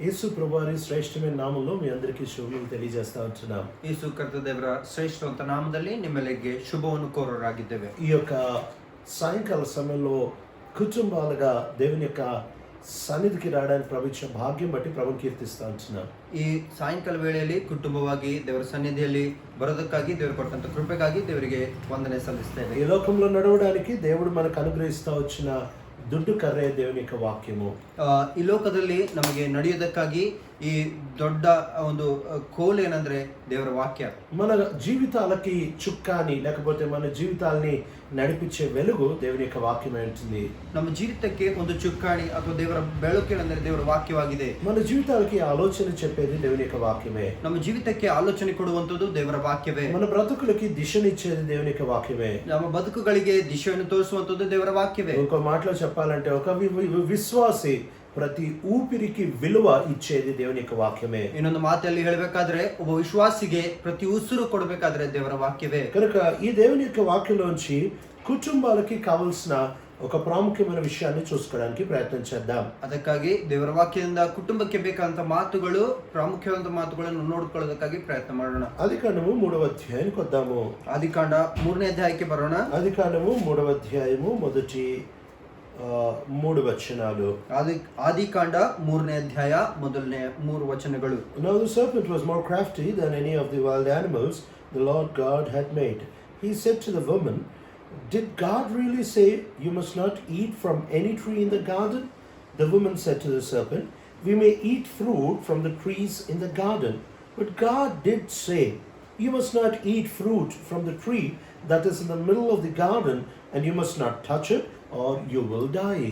యేసు ప్రభువారి శ్రేష్టమైన నామములో మీ అందరికీ ಶುಭವನ್ನು తెలియజేస్తా ఉంటున్నాం. ಯೇಸು ಕರ್ತನ ದೇವರ ಶ್ರೇಷ್ಠವಂತ ನಾಮದಲ್ಲಿ ನಿಮ್ಮೆಲ್ಲರಿಗೆ ಶುಭವನ್ನು ಕೋರರಾಗಿದ್ದೇವೆ. ఈ యొక్క సాయంకాల సమయంలో కుటుంబాలుగా దేవుని యొక్క సన్నిధికి రావడానికి ప్రభుత్వ భాగ్యం బట్టి ప్రభుని కీర్తిస్తా ఉంటున్నాం. ಈ ಸಾಯಂಕಾಲ ವೇಳೆಯಲ್ಲಿ ಕುಟುಂಬವಾಗಿ ದೇವರ ಸನ್ನಿಧಿಯಲ್ಲಿ ಬರೋದಕ್ಕಾಗಿ ದೇವರು ಕೊಟ್ಟಂತ ಕೃಪೆಗಾಗಿ ದೇವರಿಗೆ ವಂದನೆ ಸಲ್ಲಿಸ್ತೇವೆ. ఈ లోకంలో నడవడానికి దేవుడు మనకు అనుగ్రహిస్తా వచ్చిన ದುಡ್ಡು ಕರ್ರೆ దేవుని యొక్క వాక్యము. ಈ ಲೋಕದಲ್ಲಿ ನಮಗೆ ನಡೆಯೋದಕ್ಕಾಗಿ ಈ ದೊಡ್ಡ ಒಂದು ಕೋಲ್ ಏನಂದ್ರೆ ದೇವರ ವಾಕ್ಯ. మన జీవితాలకి చుక్కాని లేకపోతే మన జీవితాలని నడిపించే వెలుగు దేవుని యొక్క వాక్యమే ఉంటుంది. ನಮ್ಮ ಜೀವಿತಕ್ಕೆ ಒಂದು ಚುಕ್ಕಾಣಿ ಅಥವಾ ದೇವರ ಬೆಳಕೇನೆಂದರೆ ದೇವರ ವಾಕ್ಯವಾಗಿದೆ. మన జీవితాలకి ఆలోచన చెప్పేది దేవుని యొక్క వాక్యమే. ನಮ್ಮ ಜೀವಿತಕ್ಕೆ ಆಲೋಚನೆ ಕೊಡುವಂತದ್ದು ದೇವರ ವಾಕ್ಯವೇ. మన బ్రతుకులకి దిశనిచ్చేది దేవుని యొక్క వాక్యమే. ನಮ್ಮ ಬದುಕುಗಳಿಗೆ ದಿಶೆಯನ್ನು ತೋರಿಸುವಂತದ್ದು ದೇವರ ವಾಕ್ಯವೇ. ఇంకో మాటలో చెప్పాలంటే ఒక విశ్వాసి ప్రతి ఊపిరికి విలువ ఇచ్చేది దేవుని యొక్క వాక్యమే. ಇನ್ನೊಂದು ಮಾತಲ್ಲಿ ಹೇಳಬೇಕಾದ್ರೆ ಒಬ್ಬ ವಿಶ್ವಾಸಿಗೆ ಪ್ರತಿ ಉಸಿರು ಕೊಡಬೇಕಾದ್ರೆ ದೇವರ ವಾಕ್ಯವೇ. కనుక ఈ దేవుని యొక్క వాక్యంలోంచి కుటుంబాలకి కావాల్సిన ఒక ప్రాముఖ్యమైన విషయాన్ని చూసుకోవడానికి ప్రయత్నం చేద్దాం. ಅದಕ್ಕಾಗಿ ದೇವರ ವಾಕ್ಯದಿಂದ ಕುಟುಂಬಕ್ಕೆ ಬೇಕಾದಂತ ಮಾತುಗಳು ಪ್ರಾಮುಖ್ಯವಾದ ಮಾತುಗಳನ್ನು ನೋಡಿಕೊಳ್ಳೋದಕ್ಕಾಗಿ ಪ್ರಯತ್ನ ಮಾಡೋಣ. ఆదికాండము 3వ అధ్యాయానికి వద్దాము. ಆದಿಕಾಂಡ 3ನೇ ಅಧ್ಯಾಯಕ್ಕೆ ಬರೋಣ. ఆదికాండము 3వ అధ్యాయము మొదటి 3 వచనాలు. ಆದಿಕಾಂಡ 3ನೇ ಅಧ್ಯಾಯ ಮೊದಲನೇ 3 ವಚನಗಳು. Now the serpent was more crafty than any of the wild animals the Lord God had made. He said to the woman, "Did God really say you must not eat from any tree in the garden?" The woman said to the serpent, "We may eat fruit from the trees in the garden, but God did say, you must not eat fruit from the tree that is in the middle of the garden, and you must not touch it, or you will die."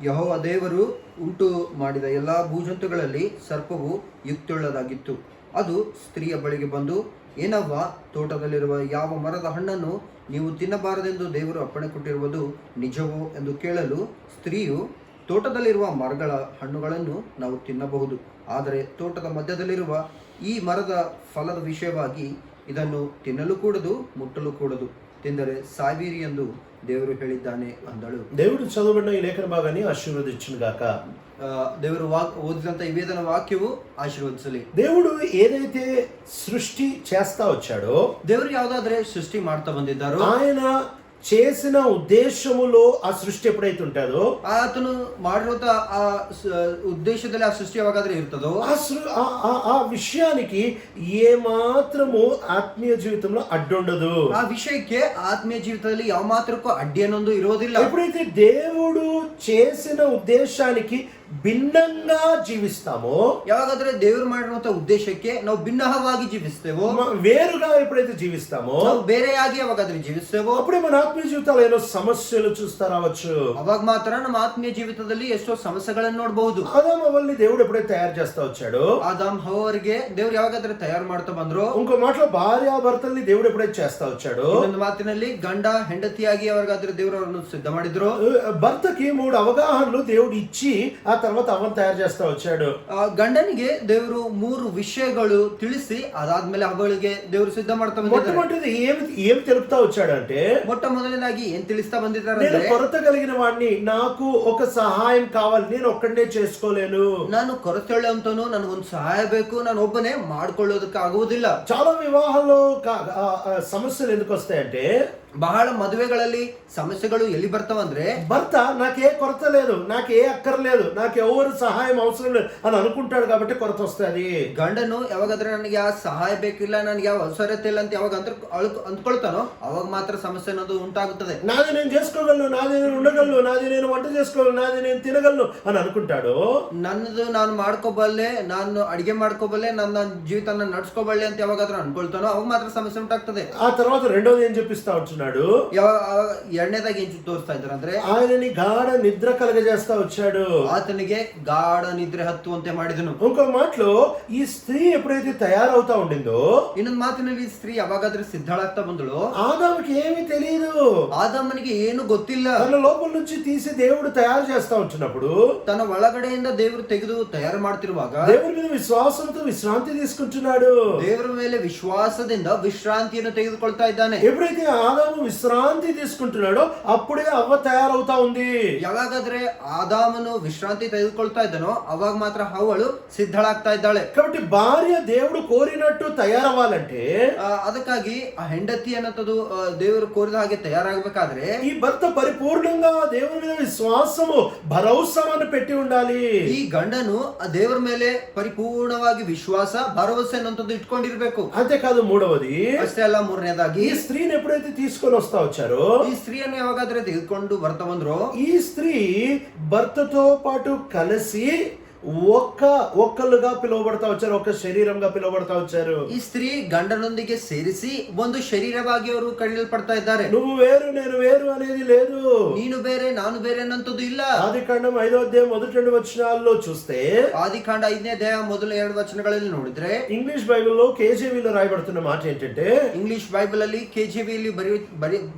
ಯೆಹೋವ ದೇವರು ಉಂಟು ಮಾಡಿದ ಎಲ್ಲಾ ಭೂಜಂತುಗಳಲ್ಲಿ ಸರ್ಪವು ಯುಕ್ತಿಯುಳ್ಳದಾಗಿತ್ತು. ಅದು ಸ್ತ್ರೀಯ ಬಳಿಗೆ ಬಂದು, ಏನವ್ವ, ತೋಟದಲ್ಲಿರುವ ಯಾವ ಮರದ ಹಣ್ಣನ್ನು ನೀವು ತಿನ್ನಬಾರದೆಂದು ದೇವರು ಅಪ್ಪಣೆ ಕೊಟ್ಟಿರುವುದು ನಿಜವೋ ಎಂದು ಕೇಳಲು, ಸ್ತ್ರೀಯು, ತೋಟದಲ್ಲಿರುವ ಮರಗಳ ಹಣ್ಣುಗಳನ್ನು ನಾವು ತಿನ್ನಬಹುದು, ಆದರೆ ತೋಟದ ಮಧ್ಯದಲ್ಲಿರುವ ಈ ಮರದ ಫಲದ ವಿಷಯವಾಗಿ ಇದನ್ನು ತಿನ್ನಲು ಕೂಡದು, ಮುಟ್ಟಲು ಕೂಡದು, ತಿಂದರೆ ಸಾಯ್ಬೀರಿ ಎಂದು ದೇವರು ಹೇಳಿದ್ದಾನೆ ಅಂದಳು. దేవుడు చదవబడిన ఈ లేఖన భాగాన్ని ఆశీర్వదించును గాక. ದೇವರು ಓದಿದಂತ ಈ ವೇದನ ವಾಕ್ಯವು ಆಶೀರ್ವದಿಸಲಿ. దేవుడు ఏదైతే సృష్టి చేస్తా వచ్చాడో, ದೇವರು ಯಾವ್ದಾದ್ರೆ ಸೃಷ್ಟಿ ಮಾಡ್ತಾ ಬಂದಿದ್ದಾರೋ, ఆయన చేసిన ఉద్దేశములో ఆ సృష్టి ఎప్పుడైతే ఉంటుందో, ಆತನು ಮಾಡಿರುವಂತ ಆ ಉದ್ದೇಶದಲ್ಲಿ ಆ ಸೃಷ್ಟಿ ಯಾವಾಗಾದ್ರೆ ಇರ್ತದೋ, ఆ విషయానికి ఏ మాత్రము ఆత్మీయ జీవితంలో అడ్డుండదు. ಆ ವಿಷಯಕ್ಕೆ ಆತ್ಮೀಯ ಜೀವಿತದಲ್ಲಿ ಯಾವ ಮಾತ್ರಕ್ಕೂ ಅಡ್ಡಿ ಅನ್ನೊಂದು ಇರೋದಿಲ್ಲ. ఎప్పుడైతే దేవుడు చేసిన ఉద్దేశానికి భిన్నంగా జీవిస్తామో, ಯಾವಾಗಾದ್ರೆ ದೇವರು ಮಾಡಿರುವಂತ ಉದ್ದೇಶಕ್ಕೆ ನಾವು ಭಿನ್ನವಾಗಿ ಜೀವಿಸ್ತೇವೋ, వేరుగా ఎప్పుడైతే జీవిస్తామో, ನಾವು ಬೇರೆಯಾಗಿ ಯಾವಾಗಾದ್ರೆ ಜೀವಿಸ್ತೇವೋ, అప్పుడే మన ఆత్మీయ జీవితాలు ఏదో సమస్యలు చూస్తా రావచ్చు. ಅವಾಗ ಮಾತ್ರ ನಮ್ಮ ಆತ್ಮೀಯ ಜೀವಿತದಲ್ಲಿ ಎಷ್ಟೋ ಸಮಸ್ಯೆಗಳನ್ನು ನೋಡಬಹುದು. ఆదాము హవ్వల్ని దేవుడు ఎప్పుడైతే తయారు చేస్తా వచ్చాడో, ಆದಾಮ್ ಹವ್ವರಿಗೆ ದೇವರು ಯಾವಾಗಾದ್ರೆ ತಯಾರು ಮಾಡ್ತಾ ಬಂದ್ರು, ఇంకో మాటలో భార్యాభర్తల్ని దేవుడు ఎప్పుడైతే చేస్తా వచ్చాడో, ಇನ್ನೊಂದು ಮಾತಿನಲ್ಲಿ ಗಂಡ ಹೆಂಡತಿಯಾಗಿ ಅವರಿಗಾದ್ರೆ ದೇವರು ಅವರನ್ನು ಸಿದ್ಧ ಮಾಡಿದ್ರು. భర్తకి 3 అవగాహనలు దేవుడు ఇచ్చి ఆ తర్వాత అవన్ తయారు చేస్తా వచ్చాడు. ಗಂಡನಿಗೆ ದೇವರು 3 ವಿಷಯಗಳು ತಿಳಿಸಿ ಅದಾದ್ಮೇಲೆ ಅವಳಿಗೆ ದೇವರು ಸಿದ್ಧ ಮಾಡ್ತಾ ಬಂದಿದ್ದಾರೆ. మొట్టమొదటిది ఏం తెలుపుతా వచ్చాడు అంటే, ಮೊಟ್ಟ ಮೊದಲನೇದಾಗಿ ಏನ್ ತಿಳಿಸ್ತಾ ಬಂದಿದ್ದಾರೆ నేను ಅಂದ್ರೆ, కొరత కలిగిన వాడిని, నాకు ఒక సహాయం కావాలి, నేను ఒక్కడే చేసుకోలేను. ನಾನು ಕೊರತೆಯುಳ್ಳ ಅಂತನು, ನನಗೊಂದು ಸಹಾಯ ಬೇಕು, ನಾನು ಒಬ್ಬನೇ ಮಾಡ್ಕೊಳ್ಳೋದಕ್ಕೆ ಆಗುವುದಿಲ್ಲ. చాలా వివాహాల్లో సమస్యలు ఎందుకు వస్తాయంటే, ಬಹಳ ಮದುವೆಗಳಲ್ಲಿ ಸಮಸ್ಯೆಗಳು ಎಲ್ಲಿ ಬರ್ತಾವಂದ್ರೆ, భర్త నాకే కొరత లేదు, నాకే అక్కర్లేదు, నాకు ఎవరు సహాయం అవసరం లేదు అని అనుకుంటాడు కాబట్టి కొరత వస్తుంది. ಗಂಡನು ಯಾವಾಗಾದ್ರೆ ನನಗೆ ಯಾವ ಸಹಾಯ ಬೇಕಿಲ್ಲ, ನನಗೆ ಯಾವ ಅವಸರತೆ ಇಲ್ಲ ಅಂತ ಯಾವಾಗ ಅಂದ್ಕೊಳ್ತಾನೋ ಅವಾಗ ಮಾತ್ರ ಸಮಸ್ಯೆ ಅನ್ನೋದು ಉಂಟಾಗುತ್ತದೆ. నాది నేను చేసుకోగలను, నాది నేను ఉండగలను, నాది నేను వంట చేసుకోగలను, నాది నేను తినగలను అని అనుకుంటాడు. ನನ್ನದು ನಾನು ಮಾಡ್ಕೋಬಲ್ಲೆ, ನಾನು ಅಡಿಗೆ ಮಾಡ್ಕೋಬಲ್ಲೆ, ನನ್ನ ಜೀವಿತ ನಡ್ಸ್ಕೋಬಲ್ಲೆ ಅಂತ ಯಾವಾಗಾದ್ರೂ ಅನ್ಕೊಳ್ತಾನೋ ಅವಾಗ ಮಾತ್ರ ಸಮಸ್ಯೆ ಉಂಟಾಗ್ತದೆ. ఆ తర్వాత రెండోది ఏం చెప్పిస్తా ఉంటున్నాడు, ಎರಡನೇದಾಗಿ ಏನ್ ತೋರಿಸ್ತಾ ಇದ್ದಾರೆ ಅಂದ್ರೆ, ఆయనని గాఢ నిద్ర కలగజేస్తా వచ్చాడు. ಆತನಿಗೆ ಗಾಢ ನಿದ್ರೆ ಹತ್ತುವಂತೆ ಮಾಡಿದನು. ఇంకో మాటలో ఈ స్త్రీ ఎప్పుడైతే తయారవుతా ఉండిందో, ಇನ್ನೊಂದು ಮಾತಿನಲ್ಲಿ ಸ್ತ್ರೀ ಯಾವಾಗಾದ್ರೂ ಸಿದ್ಧಳಾಗ್ತಾ ಬಂದಳು, ఆదాముకి ఏమీ తెలియదు. ಆದಾಮನಿಗೆ ಏನು ಗೊತ್ತಿಲ್ಲ. తన లోపల నుంచి తీసి దేవుడు తయారు చేస్తా ఉంటున్నప్పుడు, ತನ್ನ ಒಳಗಡೆಯಿಂದ ದೇವರು ತೆಗೆದು ತಯಾರು ಮಾಡ್ತಿರುವಾಗ దేవుడి మీద విశ్వాసంతో విశ్రాంతి తీసుకుంటున్నాడు. ದೇವರ ಮೇಲೆ ವಿಶ್ವಾಸದಿಂದ ವಿಶ್ರಾಂತಿಯನ್ನು ತೆಗೆದುಕೊಳ್ತಾ ಇದ್ದಾನೆ. ఎప్పుడైతే ఆదాము ఆదాము విశ్రాంతి తీసుకుంటున్నాడో అప్పుడే అవ్వ తయారవుతా ఉంది. ಯಾವಾಗಾದ್ರೆ ಆದಾಮನು ವಿಶ್ರಾಂತಿ ತೆಗೆದುಕೊಳ್ತಾ ಇದ್ದಾನೋ ಅವಾಗ ಮಾತ್ರ ಹವ್ವಳು ಸಿದ್ಧಳಾಗ್ತಾ ಇದ್ದಾಳೆ. కాబట్టి భార్య దేవుడు కోరినట్టు తయారవ్వాలంటే ಅದಕ್ಕಾಗಿ ಆ ಹೆಂಡತಿ ಅನ್ನೋದು ದೇವರು ಕೋರಿದ ಹಾಗೆ ತಯಾರಾಗಬೇಕಾದ್ರೆ ఈ భర్త పరిపూర్ణంగా దేవుని మీద విశ్వాసము భరోసాను పెట్టి ఉండాలి. ಈ ಗಂಡನು ಆ ದೇವರ ಮೇಲೆ ಪರಿಪೂರ್ಣವಾಗಿ ವಿಶ್ವಾಸ ಭರವಸೆ ಅನ್ನೋದು ಇಟ್ಕೊಂಡಿರ್ಬೇಕು. అంతేకాదు మూడవది, ಅಷ್ಟೇ ಅಲ್ಲ ಮೂರನೇದಾಗಿ ఈ స్త్రీని ఎప్పుడైతే తీసుకొని వస్తా వచ్చారో ಈ ಸ್ತ್ರೀಯನ್ನು ಯಾವಾಗಾದ್ರೆ ತೆಗೆದುಕೊಂಡು ಬರ್ತಾ ಬಂದ್ರು ఈ స్త్రీ భర్తతో పాటు కలిసి ఒక్కలుగా పిలువబడతా వచ్చారు, ఒక శరీరంగా పిలువబడతా వచ్చారు. ಈ ಸ್ತ್ರೀ ಗಂಡನೊಂದಿಗೆ ಸೇರಿಸಿ ಒಂದು ಶರೀರವಾಗಿ ಅವರು ಕರೆಯಲ್ಪಡ್ತಾ ಇದ್ದಾರೆ. నువ్వు వేరు నేను వేరు అనేది లేదు. ನೀನು ಬೇರೆ ನಾನು ಬೇರೆ ಅನ್ನೋದು ಇಲ್ಲ. ఆదికాండం 5వ అధ్యాయం మొదటి 2 వచనాల్లో చూస్తే, ಆದಿಕಾಂಡ 5ನೇ ಅಧ್ಯಾಯ ಮೊದಲ 2 ವಚನಗಳಲ್ಲಿ ನೋಡಿದ್ರೆ ఇంగ్లీష్ బైబిల్లో కేజీవీలో రాయబడుతున్న మాట ఏంటంటే, ಇಂಗ್ಲಿಷ್ ಬೈಬಲ್ ಅಲ್ಲಿ KJV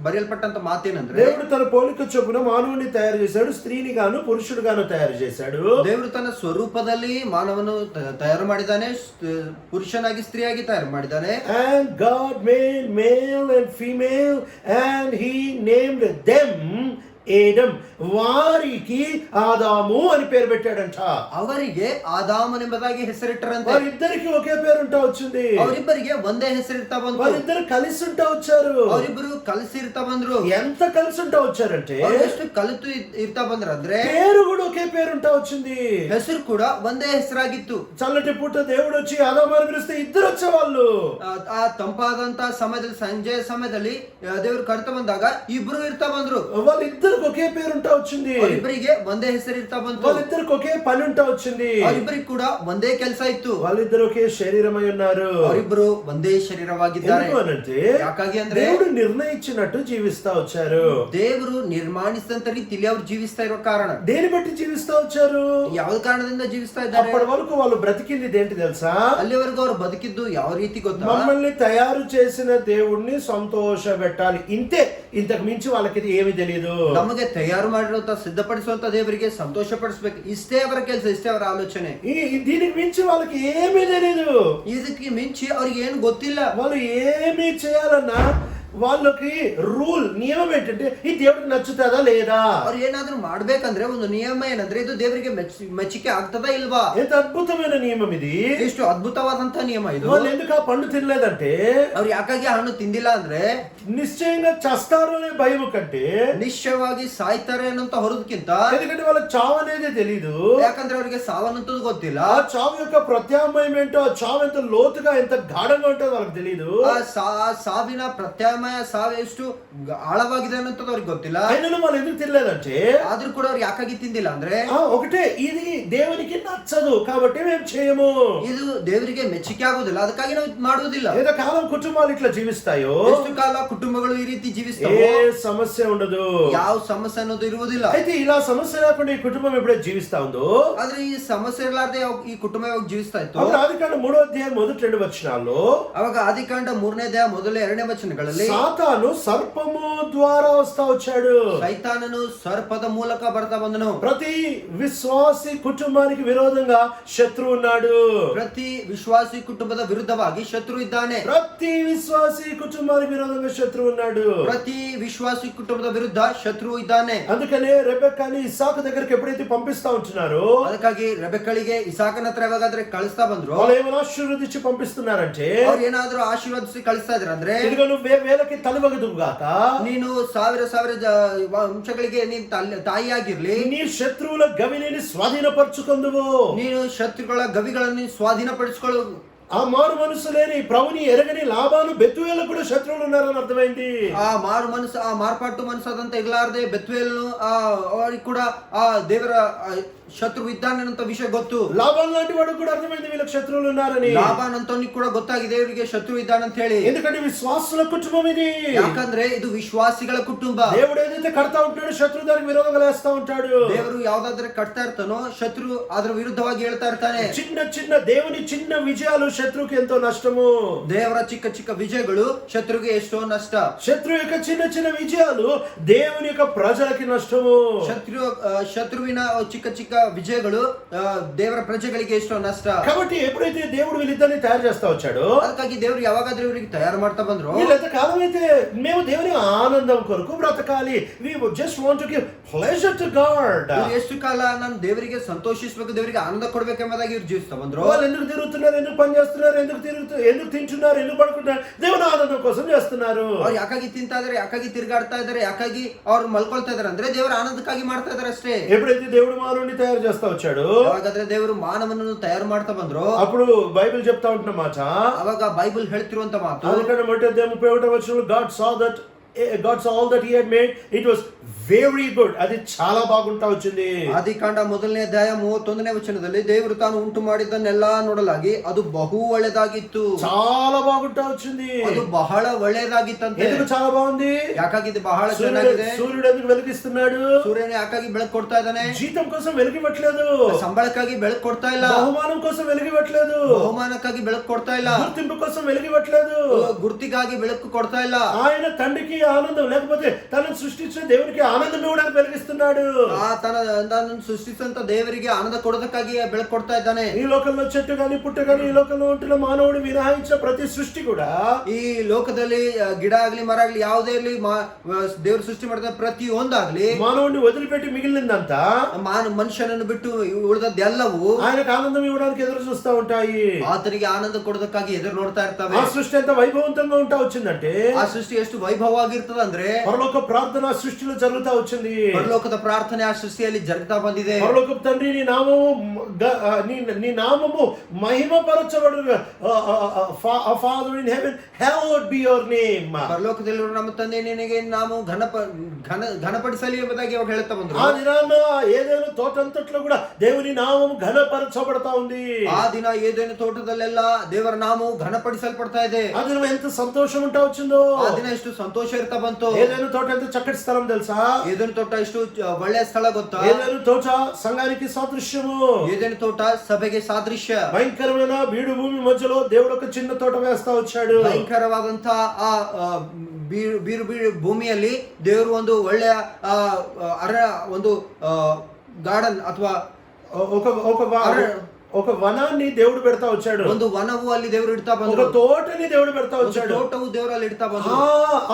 ಬರೆಯಲ್ಪಟ್ಟಂತ ಮಾತೇನಂದ್ರೆ, దేవుడు తన పోలిక చొప్పున మానవుని తయారు చేశాడు, స్త్రీని గాను పురుషుడు గాను తయారు చేశాడు. ದೇವರು ತನ್ನ ಸ್ವರೂಪದಲ್ಲಿ ಮಾನವನು ತಯಾರು ಮಾಡಿದ್ದಾನೆ, ಪುರುಷನಾಗಿ ಸ್ತ್ರೀಯಾಗಿ ತಯಾರು ಮಾಡಿದ್ದಾನೆ. And God made male and female and he named them Adam. వారికి ఆదాము అని పేరు పెట్టాడంట. ಅವರಿಗೆ ಆದಾಮನೆಂಬುದಾಗಿ ಹೆಸರಿಟ್ಟರಂತೆ. వారిద్దరికి ఒకే పేరు ఉంటా వచ్చింది. ಅವರಿಬ್ಬರಿಗೆ ಒಂದೇ ಹೆಸರಿರ್ತಾ ಬಂತು. వారిద్దరు కలిసి ఉంటా వచ్చారు. ಅವರಿಬ್ಬರು కలిసి ಇರ್ತಾ ಬಂದ್ರು. ఎంత కలిసి ఉంటా వచ్చారంటే ಎಷ್ಟು ಕಲಿತು ಇರ್ತಾ ಬಂದ್ರಂದ್ರೆ పేరు కూడా ఒకే పేరు ఉంటా వచ్చింది. ಹೆಸರು ಕೂಡ ಒಂದೇ ಹೆಸರಾಗಿತ್ತು. చల్లటి పూట దేవుడు వచ్చి ఆదామని పిలిస్తే ఇద్దరు వచ్చేవాళ్ళు. ಆ ತಂಪಾದಂತ ಸಮಯದಲ್ಲಿ ಸಂಜೆಯ ಸಮಯದಲ್ಲಿ ದೇವರು ಕರೆತ ಬಂದಾಗ ಇಬ್ರು ಇರ್ತಾ ಬಂದ್ರು. వాళ్ళిద్దరికి ఒకే పేరు ఉంటా వచ్చింది. ಅವರಿಬ್ಬರಿಗೆ ಒಂದೇ ಹೆಸರು ಇರ್ತಾ ಬಂತು. వాళ్ళిద్దరికి ఒకే పని ఉంటా వచ్చింది. ಅವರಿಬ್ಬರಿಗೆ ಕೂಡ ಒಂದೇ ಕೆಲಸ ಇತ್ತು. వాళ్ళిద్దరు ఒకే శరీరమై ఉన్నారు. ಅವರಿಬ್ಬರು ಒಂದೇ ಶರೀರವಾಗಿದ್ದಾರೆ. ಯಾಕಾಗಿ ಅಂದ್ರೆ దేవుడు నిర్ణయించినట్టు జీవిస్తా వచ్చారు. ದೇವರು ನಿರ್ಮಾಣಿಸಿದಂತ ರೀತಿಯಲ್ಲಿ ಅವರು ಜೀವಿಸ್ತಾ ಇರೋ ಕಾರಣ. దేని బట్టి జీవిస్తా వచ్చారు? ಯಾವ ಕಾರಣದಿಂದ ಜೀವಿಸ್ತಾ ಇದ್ದಾರೆ? అప్పటి వరకు వాళ్ళు బ్రతికింది ఏంటి తెలుసా? ಅಲ್ಲಿವರೆಗೂ ಅವರು ಬದುಕಿದ್ದು ಯಾವ ರೀತಿ ಗೊತ್ತಾ? మమ్మల్ని తయారు చేసిన దేవుణ్ణి సంతోష పెట్టాలి, ఇంతే. ఇంతకు మించి వాళ్ళకి ఏమీ తెలియదు. ನಮಗೆ ತಯಾರು ಮಾಡಿರುವಂತ ಸಿದ್ಧಪಡಿಸುವಂತ ದೇವರಿಗೆ ಸಂತೋಷ ಪಡಿಸಬೇಕು, ಇಷ್ಟೇ ಅವರ ಕೆಲಸ, ಇಷ್ಟೇ ಅವರ ಆಲೋಚನೆ. దీనికి మించి వాళ్ళకి ఏమీ తెలియదు. ಇದಕ್ಕೆ ಮಿಂಚಿ ಅವ್ರಿಗೆ ಏನು ಗೊತ್ತಿಲ್ಲ. వాళ్ళు ఏమీ చేయాలన్నా వాళ్ళకి రూల్ నియమం ఏంటంటే ఈ దేవుడికి నచ్చుతుందా లేదా. ಅವ್ರು ಏನಾದ್ರೂ ಮಾಡ್ಬೇಕಂದ್ರೆ ಒಂದು ನಿಯಮ ಏನಂದ್ರೆ ಇದು ದೇವರಿಗೆ ಮೆಚ್ಚುಗೆ ಆಗ್ತದಾ ಇಲ್ವಾ. ఎంత అద్భుతమైన నియమం ఇది. ಎಷ್ಟು ಅದ್ಭುತವಾದಂತ ನಿಯಮ ಇದು. వాళ్ళు ఎందుకు ఆ పండు తినలేదంటే, ಅವ್ರು ಯಾಕಾಗಿ ಹಣ್ಣು ತಿಂದಿಲ್ಲ ಅಂದ್ರೆ నిశ్చయంగా చస్తారు అనే భయం కంటే ನಿಶ್ಚಯವಾಗಿ ಸಾಯ್ತಾರೆ ಅನ್ನೋಂತ ಹೊರದಕ್ಕಿಂತ, ఎందుకంటే వాళ్ళకి చావు అనేది తెలీదు. ಯಾಕಂದ್ರೆ ಅವ್ರಿಗೆ ಸಾವನ್ನಂತದ್ದು ಗೊತ್ತಿಲ್ಲ. ఆ చావు యొక్క ప్రత్యామ్నాయం ఏంటో, ఆ చావు ఎంత లోతుగా ఎంత గాఢంగా ఉంటుందో వాళ్ళకి తెలీదు. ಆ ಸಾವಿನ ಪ್ರತ್ಯಾಮ್ನಾಯ ಸಾವು ಎಷ್ಟು ಆಳವಾಗಿದೆ ಅನ್ನೋಂಥದ್ದು ಅವ್ರಿಗೆ ಗೊತ್ತಿಲ್ಲ. అయినను వాళ్ళు ఎందుకు తినలేదంటే, ಆದ್ರೂ ಕೂಡ ಅವ್ರು ಯಾಕಾಗಿ ತಿಂದಿಲ್ಲ ಅಂದ್ರೆ ఒకటే, ఇది దేవునికి నచ్చదు కాబట్టి మేము చేయము. ಇದು ದೇವರಿಗೆ ಮೆಚ್ಚುಗೆ ಆಗುದಿಲ್ಲ, ಅದಕ್ಕಾಗಿ ನಾವು ಮಾಡುವುದಿಲ್ಲ. ఏదో కాలం కుటుంబాలు ఇట్లా జీవిస్తాయో, ಎಷ್ಟು ಕಾಲ ಕುಟುಂಬಗಳು ಈ ರೀತಿ ಜೀವಿಸ್ತವೆ, ఏ సమస్య ఉండదు, ಯಾವ ಸಮಸ್ಯೆ ಅನ್ನೋದು ಇರುವುದಿಲ್ಲ. అయితే ఇలా సమస్య లేకుండా ఈ కుటుంబం ఎప్పుడైతే జీవిస్తా ఉందో, ಆದ್ರೆ ಈ ಸಮಸ್ಯೆ ಇರಲಾರ್ದೆ ಈ ಕುಟುಂಬ ಯಾವಾಗ ಜೀವಿಸ್ತಾ ಇತ್ತು, అప్పుడు ఆదికాండం 3వ అధ్యాయం మొదటి 2 వచనాల్లో ಅವಾಗ ಆದಿಕಾಂಡ 3ನೇ ಅಧ್ಯಾಯ ಮೊದಲ 2ನೇ ವಚನಗಳಲ್ಲಿ సాతాను సర్పము ద్వారా వస్తా వచ్చాడు. ಸೈತಾನನು ಸರ್ಪದ ಮೂಲಕ ಬರ್ತಾ ಬಂದನು. ప్రతి విశ్వాసి కుటుంబానికి విరోధంగా శత్రువు ఉన్నాడు. ಪ್ರತಿ ವಿಶ್ವಾಸಿ ಕುಟುಂಬದ ವಿರುದ್ಧವಾಗಿ ಶತ್ರು ಇದ್ದಾನೆ. ప్రతి విశ్వాసి కుటుంబానికి విరోధంగా శత్రువు ఉన్నాడు. ಪ್ರತಿ ವಿಶ್ವಾಸಿ ಕುಟುಂಬದ ವಿರುದ್ಧ ಶತ್ರು ಇದ್ದಾನೆ. అందుకనే రెబెక్కాని ఇస్సాకు దగ్గరికి ఎప్పుడైతే పంపిస్తా ఉంటున్నారో, ಅದಕ್ಕಾಗಿ ರೆಬೆಕ್ಕಳಿಗೆ ಇಸಾಕನ ಹತ್ರ ಯಾವಾಗಾದ್ರೆ ಕಳಿಸ್ತಾ ಬಂದ್ರು, వాళ్ళు ఏమైనా ఆశీర్వదించి పంపిస్తున్నారంటే, ಅವ್ರು ಏನಾದ್ರೂ ಆಶೀರ್ವದಿಸಿ ಕಳಿಸ್ತಾ ಇದ್ರಂದ್ರೆ, ఇదిగో నువ్వు వేలకి తలవగదుగాక, ನೀನು ಸಾವಿರ ವಂಶಗಳಿಗೆ ನೀನ್ ತಾಯಿಯಾಗಿರ್ಲಿ, నీ శత్రువుల గవిని స్వాధీనపరచుకొందువు, ನೀನು ಶತ್ರುಗಳ ಗವಿಗಳನ್ನು ಸ್ವಾಧೀನಪಡಿಸಿಕೊಳ್ಳು. ఆ మారు మనసు లేని ప్రభుని ఎరగని లాభాలు బెతువేలకు కూడా శత్రువులు ఉన్నారని అర్థమైంది. ಆ ಮಾರ್ಪಾಟು ಮನಸ್ಸಾದಂತ ಇರ್ಲಾರ್ದೆ ಬೆತ್ವೇಲ್ನು ಅವರಿಗೆ ಕೂಡ ಆ ದೇವರ ಶತ್ರು ಇದ್ದಾನೆ ಅಂತ ವಿಷಯ ಗೊತ್ತು. లాభాలు లాంటి వాడు కూడా అర్థమైంది వీళ్ళకి శత్రువులు ఉన్నారని. ಲಾಭಾನ್ ಅಂತವನಿಗೆ ಕೂಡ ಗೊತ್ತಾಗಿದೆ ಇವರಿಗೆ ಶತ್ರು ಇದ್ದಾನೆ ಅಂತ ಹೇಳಿ. ఎందుకంటే విశ్వాసుల కుటుంబం ఇది. ಯಾಕಂದ್ರೆ ಇದು ವಿಶ್ವಾಸಿಗಳ ಕುಟುಂಬ. దేవుడు ఏదైతే కడతా ఉంటాడో శత్రు దానికి విరోధంగా లేస్తా ఉంటాడు. ದೇವರು ಯಾವ್ದಾದ್ರೆ ಕಟ್ತಾ ಇರ್ತಾನೋ ಶತ್ರು ಅದ್ರ ವಿರುದ್ಧವಾಗಿ ಹೇಳ್ತಾ ಇರ್ತಾನೆ. చిన్న దేవుని చిన్న విజయాలు శత్రువుకి ఎంతో నష్టము. ದೇವರ ಚಿಕ್ಕ ಚಿಕ್ಕ ವಿಜಯಗಳು ಶತ್ರುಗೆ ಎಷ್ಟೋ ನಷ್ಟ. శత్రువు యొక్క చిన్న చిన్న విజయాలు దేవుని యొక్క ప్రజలకి నష్టము. ಶತ್ರುವಿನ ಚಿಕ್ಕ ಚಿಕ್ಕ ವಿಜಯಗಳು ದೇವರ ಪ್ರಜೆಗಳಿಗೆ ಎಷ್ಟೋ ನಷ್ಟ. కాబట్టి ఎప్పుడైతే దేవుడు వీళ్ళిద్దరిని తయారు చేస్తా వచ్చాడో, ಅದಕ್ಕಾಗಿ ದೇವರು ಯಾವಾಗಾದ್ರೂ ಇವರಿಗೆ ತಯಾರು ಮಾಡ್ತಾ ಬಂದ್ರು, వీళ్ళంత కాలం అయితే మేము దేవుని ఆనందం కొరకు బ్రతకాలి, we just want to give pleasure to God. ಎಷ್ಟು ಕಾಲ ನಾನು ದೇವರಿಗೆ ಸಂತೋಷಿಸಬೇಕು, ದೇವರಿಗೆ ಆನಂದ ಕೊಡ್ಬೇಕೆಂಬುದಾಗಿ ಇವ್ರು ಜೀವಿಸ್ತಾ ಬಂದ್ರು. వాళ్ళు ఎందుకు తిరుగుతున్నారు, ఎందుకు పని చేస్తున్నారు, ఎందుకు తింటున్నారు, ఎందుకు పడుకుంటున్నారు, దేవుని ఆనందం కోసం చేస్తున్నారు. ಅವ್ರು ಯಾಕಾಗಿ ತಿಂತಾ ಇದಾರೆ, ಯಾಕಾಗಿ ತಿರುಗಾಡ್ತಾ ಇದಾರೆ, ಯಾಕಾಗಿ ಅವ್ರು ಮಲ್ಕೊಳ್ತಾ ಇದಾರೆ ಅಂದ್ರೆ ದೇವರ ಆನಂದಕ್ಕಾಗಿ ಮಾಡ್ತಾ ಇದಾರೆ ಅಷ್ಟೇ. ఎప్పుడైతే దేవుడు మానవుని తయారు చేస్తా వచ్చాడు, ಯಾವಾಗಾದ್ರೆ ದೇವರು ಮಾನವನನ್ನು ತಯಾರು ಮಾಡ್ತಾ ಬಂದ್ರು, అప్పుడు బైబిల్ చెప్తా ఉంటున్న మాట, ಅವಾಗ ಬೈಬಲ್ ಹೇಳ್ತಿರುವಂತ ಮಾತು, అందుకని మొదటి అధ్యాయం 31వ వచనంలో God saw all that he had made, it was very good. అది చాలా బాగుంటా వచ్చింది. ಆದಿಕಾಂಡ 1ನೇ ಅಧ್ಯಾಯ 31ನೇ ವಚನದಲ್ಲಿ ದೇವರು ತಾನು ಉಂಟು ಮಾಡಿದ್ದನ್ನೆಲ್ಲ ನೋಡಲಾಗಿ ಅದು ಬಹು ಒಳ್ಳೆದಾಗಿತ್ತು. చాలా బాగుంటా వచ్చింది. ಅದು ಬಹಳ ಒಳ್ಳೆದಾಗಿತ್ತಂತೆ. ఎందుకు చాలా బాగుంది? ಯಾಕಾಗಿ ಇದು ಬಹಳ ಚೆನ್ನಾಗಿದೆ. సూర్యుడు ఎందుకు వెలిగిస్తున్నాడు? ಸೂರ್ಯನ ಯಾಕಾಗಿ ಬೆಳಕು ಕೊಡ್ತಾ ಇದ್ದಾನೆ? జీతం కోసం వెలిగివ్వట్లేదు, ಸಂಬಳಕ್ಕಾಗಿ ಬೆಳಕು ಕೊಡ್ತಾ ಇಲ್ಲ, బహుమానం కోసం వెలిగివ్వట్లేదు, ಬಹುಮಾನಕ್ಕಾಗಿ ಬೆಳಕು ಕೊಡ್ತಾ ಇಲ್ಲ, గుర్తింపు కోసం వెలిగివ్వట్లేదు, ಗುರ್ತಿಗಾಗಿ ಬೆಳಕು ಕೊಡ್ತಾ ಇಲ್ಲ. ఆయన తండ్రికి ఆనందం లేకపోతే తనను సృష్టించిన దేవునికి ఆనందం ఇవ్వడానికి వెలిగిస్తున్నాడు. ತನ್ನನ್ನು ಸೃಷ್ಟಿಸಿದಂತ ದೇವರಿಗೆ ಆನಂದ ಕೊಡೋದಕ್ಕಾಗಿ ಬೆಳಕು ಕೊಡ್ತಾ ಇದ್ದಾನೆ. ఈ లోకంలో చెట్టు గాని పుట్ట గాని, ఈ లోకంలో ఉంటున్న మానవుడు మినహాయించిన ప్రతి సృష్టి కూడా, ಈ ಲೋಕದಲ್ಲಿ ಗಿಡ ಆಗ್ಲಿ ಮರ ಆಗ್ಲಿ ಯಾವುದೇ ಇರ್ಲಿ ದೇವರು ಸೃಷ್ಟಿ ಮಾಡಿದ ಪ್ರತಿಯೊಂದಾಗ್ಲಿ మానవుడిని వదిలిపెట్టి మిగిలిందంతా ಮನುಷ್ಯನನ್ನು ಬಿಟ್ಟು ಉಳಿದದ್ದೆಲ್ಲವೂ ఆయనకు ఆనందం ఇవ్వడానికి ఎదురు చూస్తా ఉంటాయి. ಆತನಿಗೆ ಆನಂದ ಕೊಡೋದಕ್ಕಾಗಿ ಎದುರು ನೋಡ್ತಾ ಇರ್ತವೆ. ఆ సృష్టి ఎంత వైభవంతంగా ఉంటా వచ్చిందంటే, ಆ ಸೃಷ್ಟಿ ಎಷ್ಟು ವೈಭವವಾಗಿರ್ತದ ಅಂದ್ರೆ పరలోక ప్రార్థన సృష్టిలో జరుగుతా వచ్చింది. ಪರಲೋಕದ ಪ್ರಾರ್ಥನೆ ಆ ಸೃಷ್ಟಿಯಲ್ಲಿ ಜరుగుತ್ತಾ ಬಂದಿದೆ. పరలోక తండ్రి నీ నామము మహిమపరచబడు, Father in heaven, hallowed be your name. ಪರಲೋಕದಲ್ಲಿರುವ ನಮ್ಮ ತಂದೆ ನಿನಗೆ ನಾವು ಘನಪಡಿಸಲಿ ಎಂಬುದಾಗಿ ಅವರು ಹೇಳ್ತಾ ಬಂದ್ರು. ఆ దినాన ఏదైనా తోటంతట్లో కూడా దేవుని నామము ఘనపరచబడతా ఉంది. ಆ ದಿನ ಏದೇನು ತೋಟದಲ್ಲೆಲ್ಲ ದೇವರ ನಾಮವು ಘನಪಡಿಸಲ್ಪಡ್ತಾ ಇದೆ. ఆ దినం ఎంత సంతోషం ఉంటా వచ్చిందో, ಆ ದಿನ ಎಷ್ಟು ಸಂತೋಷ ಇರ್ತಾ ಬಂತು. ఏదైనా తోట ఎంత చక్కటి స్థలం తెలుసా? ಏದೇನು ತೋಟ ಎಷ್ಟು ಒಳ್ಳೆಯ ಸ್ಥಳ ಗೊತ್ತಾ? ఏదైనా తోట సంఘానికి సాదృశ్యము, ಏದೇನು ತೋಟ ಸಭೆಗೆ ಸಾದೃಶ್ಯ. భయంకరమైన బీడు భూమి మధ్యలో దేవుడు ఒక చిన్న తోట వేస్తా వచ్చాడు. ಭಯಂಕರವಾದಂತ ಆ ಬೀರು ಭೂಮಿಯಲ್ಲಿ ದೇವರು ಒಂದು ಒಳ್ಳೆಯ ಒಂದು ಗಾರ್ಡನ್ ಅಥವಾ ఒక వనాన్ని దేవుడు పెడతా వచ్చాడు. ಒಂದು ವನವು ಅಲ್ಲಿ ದೇವರು ಇಡ್ತಾ ಬಂದ್ರು. ఒక తోటని దేవుడు పెడతా వచ్చాడు. ತೋಟವು ದೇವರು ಅಲ್ಲಿ ಇಡ್ತಾ ಬಂದ್ರು.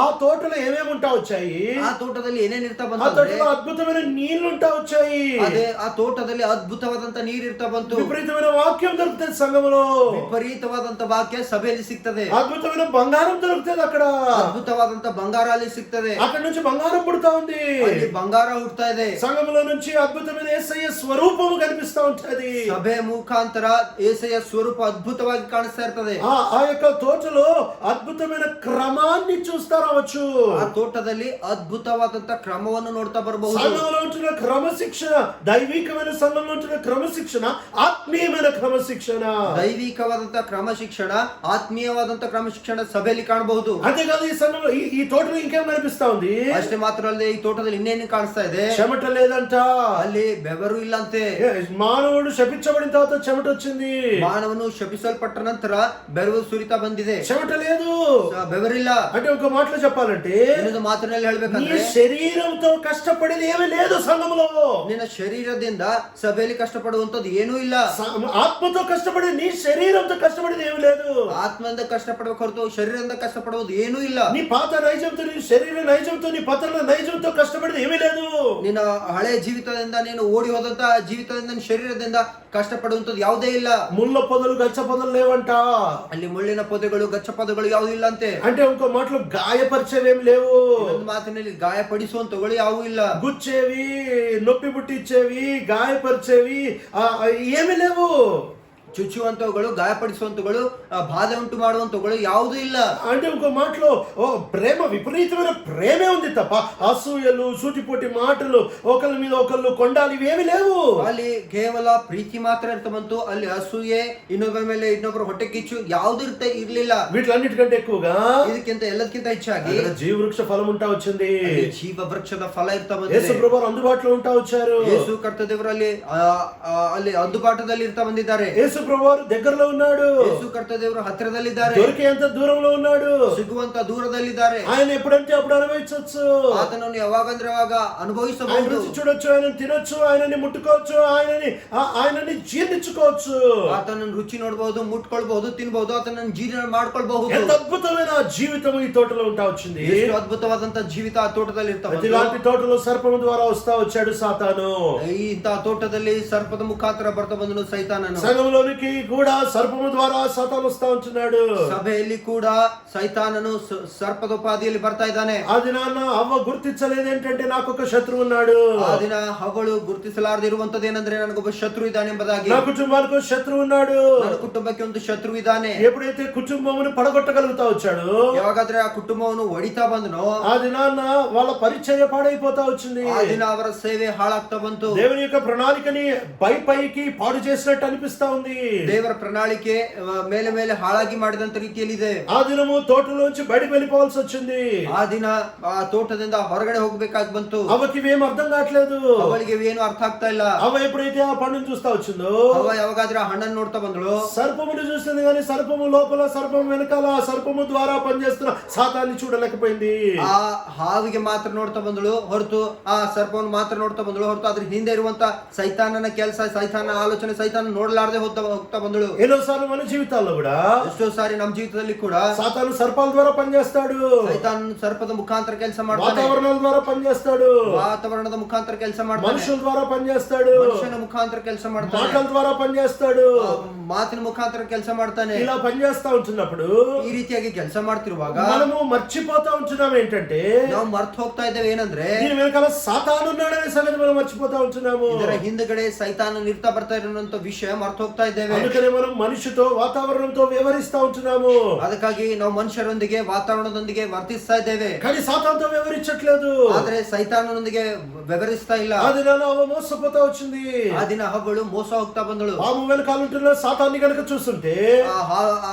ఆ తోటలో ఏమేమి ఉంటా వచ్చాయి? ಆ ತೋಟದಲ್ಲಿ ಏನೇನು ಇರ್ತಾ ఆ ಬಂತು? తోటలో అద్భుతమైన నీళ్లు ఉంటా వచ్చాయి. ಅದೇ ಆ ತೋಟದಲ್ಲಿ ಅದ್ಭುತವಾದಂತ ನೀರು ಇರ್ತಾ ಬಂತು. విపరీతమైన వాక్యం దొరుకుతుంది సంఘములో. ವಿಪರೀತವಾದಂತ ವಾಕ್ಯ ಸಭೆಯಲ್ಲಿ ಸಿಗ್ತದೆ. అద్భుతమైన బంగారం దొరుకుతుంది అక్కడ. ಅದ್ಭುತವಾದಂತ ಬಂಗಾರ ಅಲ್ಲಿ ಸಿಗ್ತದೆ. అక్కడ నుంచి బంగారం పుడతా ఉంది. ಅಲ್ಲಿ ಬಂಗಾರ ಹುಡ್ತಾ ಇದೆ. సంఘములో నుంచి అద్భుతమైన యేసయ్య స్వరూపము కనిపిస్తా ఉంటది. ಸಭೆ ಮುಖಾಂತರ యేసయ్య ಸ್ವರೂಪ ಅದ್ಭುತವಾಗಿ ಕಾಣಿಸ್ತಾ ಇರ್ತದೆ. ఆ యొక్క తోటలో అద్భుతమైన క్రమాన్ని చూస్తా రావచ్చు. ಆ ತೋಟದಲ್ಲಿ ಅದ್ಭುತವಾದಂತ ಕ್ರಮವನ್ನು ನೋಡ್ತಾ ಬರಬಹುದು. సంఘంలో ఉంటున్న క్రమశిక్షణ, దైవికమైన సంఘంలో ఉంటున్న క్రమశిక్షణ, ఆత్మీయమైన క్రమశిక్షణ, ದೈವಿಕವಾದಂತ ಕ್ರಮಶಿಕ್ಷಣ, ಆತ್ಮೀಯವಾದಂತ ಕ್ರಮಶಿಕ್ಷಣ ಸಭೆಯಲ್ಲಿ ಕಾಣಬಹುದು. అంతేకాదు ఈ సంఘంలో ఈ తోటలో ఇంకేం కనిపిస్తా ఉంది? ಅಷ್ಟೇ ಮಾತ್ರ ಅಲ್ಲದೆ ಈ ತೋಟದಲ್ಲಿ ಇನ್ನೇನು ಕಾಣಿಸ್ತಾ ಇದೆ? చెమట లేదంట. ಅಲ್ಲಿ ಬೆವರು ಇಲ್ಲಂತೆ. మానవుడు శపించబడిన తర్వాత చెమట వచ్చింది. ಮಾನವನು ಶಪಿಸಲ್ಪಟ್ಟ ನಂತರ ಬೆವರು ಸುರಿತಾ ಬಂದಿದೆ. చెమట లేదు, ಬೆವರಿಲ್ಲ. అంటే ఒక మాటలో చెప్పాలంటే ಇನ್ನೊಂದು ಮಾತಿನಲ್ಲಿ ಹೇಳ್ಬೇಕಂದ್ರೆ శరీరంతో కష్టపడేది ఏమీ లేదు సంఘములో. ನಿನ್ನ ಶರೀರದಿಂದ ಸಭೆಯಲ್ಲಿ ಕಷ್ಟಪಡುವಂತದ್ದು ಏನೂ ಇಲ್ಲ. ఆత్మతో కష్టపడే నీ శరీరంతో కష్టపడేది ఏమీ లేదు. ಆತ್ಮದಿಂದ ಕಷ್ಟಪಡಬೇಕು ಹೊರತು ಶರೀರದಿಂದ ಕಷ್ಟಪಡುವುದು ಏನೂ ಇಲ್ಲ. నీ పాత నైజంతో, నీ శరీర నైజంతో, నీ పతన నైజంతో కష్టపడేది ఏమీ లేదు. ನಿನ್ನ ಹಳೆ ಜೀವಿತದಿಂದ ನೀನು ಓಡಿ ಹೋದಂತ ಜೀವಿತದಿಂದ ನಿನ್ನ ಶರೀರದಿಂದ ಕಷ್ಟಪಡುವಂತದ್ದು ಯಾವುದೇ ಇಲ್ಲ. ముళ్ళ పొదలు గచ్చ పొదలు లేవంట. ಅಲ್ಲಿ ಮುಳ್ಳಿನ ಪೊದೆಗಳು ಗಚ್ಚ ಪದಗಳು ಯಾವುದೂ ಇಲ್ಲ ಅಂತೆ. అంటే ఇంకో మాటలో గాయపరిచేవేం లేవు. ಒಂದು ಮಾತಿನಲ್ಲಿ ಗಾಯಪಡಿಸುವಂತಗಳು ಯಾವುವು ಇಲ್ಲ. గుచ్చేవి, నొప్పి పుట్టించేవి, గాయపరిచేవి ఏమీ లేవు. ಚುಚ್ಚುವಂತವುಗಳು, ಗಾಯಪಡಿಸುವಂತಗಳು, ಬಾಧೆ ಉಂಟು ಮಾಡುವಂತವುಗಳು ಯಾವುದೂ ಇಲ್ಲ. అంటే ఇంకో మాటలో ప్రేమ, విపరీతమైన ప్రేమే ఉంది తప్ప అసూయలు, సూటిపోటి మాటలు, ఒకళ్ళ మీద ఒకళ్ళు కొండాలి ఇవేమి లేవు. ಅಲ್ಲಿ ಕೇವಲ ಪ್ರೀತಿ ಮಾತ್ರ ಇರ್ತ ಬಂತು. ಅಲ್ಲಿ ಅಸೂಯೆ, ಇನ್ನೊಬ್ಬರ ಮೇಲೆ ಇನ್ನೊಬ್ಬರ ಹೊಟ್ಟೆ ಕಿಚ್ಚು ಯಾವ್ದು ಇರ್ಲಿಲ್ಲ. వీటిలన్నిటికంటే ఎక్కువగా ಇದಕ್ಕಿಂತ ಎಲ್ಲದಕ್ಕಿಂತ ಹೆಚ್ಚಾಗಿ జీవ వృక్ష ఫలం ఉంటా వచ్చింది. ಜೀವ ವೃಕ್ಷದ ಫಲ ಇರ್ತಾ ಬಂದಿದೆ. యేసు ప్రభువు అందుబాటులో ఉంటా వచ్చారు. ಯೇಸು ಕರ್ತದೇವರಲ್ಲಿ ಅಲ್ಲಿ అందుబాటుದಲ್ಲಿ ಇರ್ತಾ ಬಂದಿದ್ದಾರೆ. యేసు ప్రభు వారు దగ్గరలో ఉన్నాడు, ಯೇಸು ಕರ್ತ ದೇವರು ಹತ್ತಿರದಲ್ಲಿದ್ದಾರೆ, దొరికేంత దూరంలో ఉన్నాడు. ಸಿಗುವಂತ ದೂರದಲ್ಲಿದ್ದಾರೆ. ఆయన ఎప్పుడంటే అప్పుడు అనుభవించవచ్చు. ಆತನನ್ನು ಯಾವಾಗಂದ್ರೆ ಅವಾಗ ఆయన ಅನುಭವಿಸಬಹುದು. రుచి చూడొచ్చు, ఆయన తినొచ్చు, ఆయనని ముట్టుకోవచ్చు, ఆయనని జీర్ణించుకోవచ్చు. ಆತನನ್ನು ರುಚಿ ನೋಡಬಹುದು, ಮುಟ್ಕೊಳ್ಬಹುದು, ತಿನ್ಬಹುದು, ಆತನನ್ನು ಜೀರ್ಣ ಮಾಡ್ಕೊಳ್ಬಹುದು. ఎంత అద్భుతమైన జీవితం ఈ తోటలో ఉంటా వచ్చింది. ಎಷ್ಟು ಅದ್ಭುತವಾದಂತ ಜೀವಿತ ಆ ತೋಟದಲ್ಲಿ ಇರ್ತಾವ. ఇలాంటి తోటలో సర్పము ద్వారా వస్తా వచ్చాడు సాతాను. ಇಂತಹ ತೋಟದಲ್ಲಿ ಸರ್ಪದ ಮುಖಾಂತರ ಬರ್ತಾ ಬಂದನು ಸೈತಾನನು. సంఘంలోనికి కూడా సర్పము ద్వారా సాతాను వస్తా ఉంటున్నాడు. ಸಭೆಯಲ್ಲಿ ಕೂಡ ಸೈತಾನನು ಸರ್ಪದೋಪಾದಿಯಲ್ಲಿ ಬರ್ತಾ ಇದ್ದಾನೆ. ఆ దినాన అవ్వ గుర్తించలేదు ఏంటంటే నాకు ఒక శత్రువు ఉన్నాడు. ಆ ದಿನ ಹವಳು ಗುರುತಿಸಲಾರದಿರುವಂತದ್ದು ಏನಂದ್ರೆ ನನಗೊಬ್ಬ ಶತ್ರು ಇದ್ದಾನೆ ಎಂಬುದಾಗಿ. నా కుటుంబానికి ఒక శత్రువు ఉన్నాడు. ನನ್ನ ಕುಟುಂಬಕ್ಕೆ ಒಂದು ಶತ್ರು ಇದ್ದಾನೆ. ఎప్పుడైతే కుటుంబమును పడగొట్టగలుగుతా వచ్చాడు, ಯಾವಾಗಾದ್ರೆ ಆ ಕುಟುಂಬವನ್ನು ಹೊಡಿತಾ ಬಂದನೋ ఆ దినాన వాళ్ళ పరిచయ పాడైపోతా వచ్చింది. ಆ ದಿನ ಅವರ ಸೇವೆ ಹಾಳಾಗ್ತಾ ಬಂತು. దేవుని యొక్క ప్రణాళికని పైకి పాడు చేసినట్టు అనిపిస్తా ఉంది. ದೇವರ ಪ್ರಣಾಳಿಕೆ ಮೇಲೆ ಮೇಲೆ ಹಾಳಾಗಿ ಮಾಡಿದಂತ ರೀತಿಯಲ್ಲಿ ಇದೆ. ఆ దినము తోటలోంచి బయటకు వెళ్ళిపోవాల్సి వచ్చింది. ಆ ದಿನ ಆ ತೋಟದಿಂದ ಹೊರಗಡೆ ಹೋಗ್ಬೇಕಾಗಿ ಬಂತು. అవకి ఏం అర్థం కావట్లేదు. ಅವಳಿಗೆ ಏನು ಅರ್ಥ ಆಗ್ತಾ ಇಲ್ಲ. అవ ఎప్పుడైతే ఆ పండును చూస్తా వచ్చిందో, ಅವ ಯಾವಾಗಾದ್ರೆ ಆ ಹಣ್ಣನ್ನು ನೋಡ್ತಾ ಬಂದಳು, సర్పమును చూస్తుంది కానీ సర్పము లోపల, సర్పము వెనకాల, సర్పము ద్వారా పనిచేస్తున్న సాతాన్ని చూడలేకపోయింది. ಆ ಹಾವಿಗೆ ಮಾತ್ರ ನೋಡ್ತಾ ಬಂದಳು ಹೊರತು, ಆ ಸರ್ಪವನ್ನು ಮಾತ್ರ ನೋಡ್ತಾ ಬಂದಳು ಹೊರತು ಅದ್ರ ಹಿಂದೆ ಇರುವಂತ ಸೈತಾನನ ಕೆಲಸ, ಸೈತಾನ ಆಲೋಚನೆ, ಸೈತಾನ ನೋಡಲಾರದೆ ಹೋಗ್ತಾ ಬಂದಳು. ఎన్నోసార్లు మన జీవితాల్లో కూడా ಎಷ್ಟೋ ಸಾರಿ ನಮ್ಮ ಜೀವಿತದಲ್ಲಿ ಕೂಡ సాతాను సర్పాల ద్వారా పనిచేస్తాడు, ಸೈತಾನ ಸರ್ಪದ ಮುಖಾಂತರ ಕೆಲಸ ಮಾಡ್ತಾನೆ, వాతావరణాల ద్వారా పనిచేస్తాడు, ವಾತಾವರಣದ ಮುಖಾಂತರ ಕೆಲಸ ಮಾಡ್ತಾನೆ, మనుషుల ద్వారా పనిచేస్తాడు, ಮನುಷ್ಯನ ಮುಖಾಂತರ ಕೆಲಸ ಮಾಡ್ತಾನೆ, మాటల ద్వారా పనిచేస్తాడు, ಮಾತಿನ ಮುಖಾಂತರ ಕೆಲಸ ಮಾಡ್ತಾನೆ. ఇలా పనిచేస్తా ఉంటున్నప్పుడు ಈ ರೀತಿಯಾಗಿ ಕೆಲಸ ಮಾಡ್ತಿರುವಾಗ మనము మర్చిపోతా ఉంటున్నాం ఏంటంటే ನಾವು ಮರ್ತು ಹೋಗ್ತಾ ಇದ್ದೇವೆ ಏನಂದ್ರೆ దీని వెనకాల సాతాను ఉన్నాడనే సంగతి మనం మర్చిపోతా ఉంటున్నాము. ಇದರ ಹಿಂದ್ಗಡೆ ಸೈತಾನ ನಿರ್ತಾ ಬರ್ತಾ ಇರುವಂತ ವಿಷಯ ಮರ್ತು ಹೋಗ್ತಾ ಇದ್ದೇವೆ. అందుకనే మనం మనిషితో వాతావరణంతో వ్యవహరిస్తా ఉంటున్నాము. ಅದಕ್ಕಾಗಿ ನಾವು ಮನುಷ್ಯರೊಂದಿಗೆ ವಾತಾವರಣದೊಂದಿಗೆ ವರ್ತಿಸ್ತಾ ಇದ್ದೇವೆ, కానీ సాతానుతో వ్యవహరించట్లేదు. ಆದ್ರೆ ಸೈತಾನನೊಂದಿಗೆ ವ್ಯವಹರಿಸ್ತಾ ಇಲ್ಲ. ఆ దినాల్లో అవ మోసపోతా వచ్చింది. ಆ ದಿನ ಹಬ್ಬಳು ಮೋಸ ಹೋಗ್ತಾ ಬಂದಳು. పాము వెనకాల ఉంటున్న సాతాన్ని కనుక చూస్తుంటే,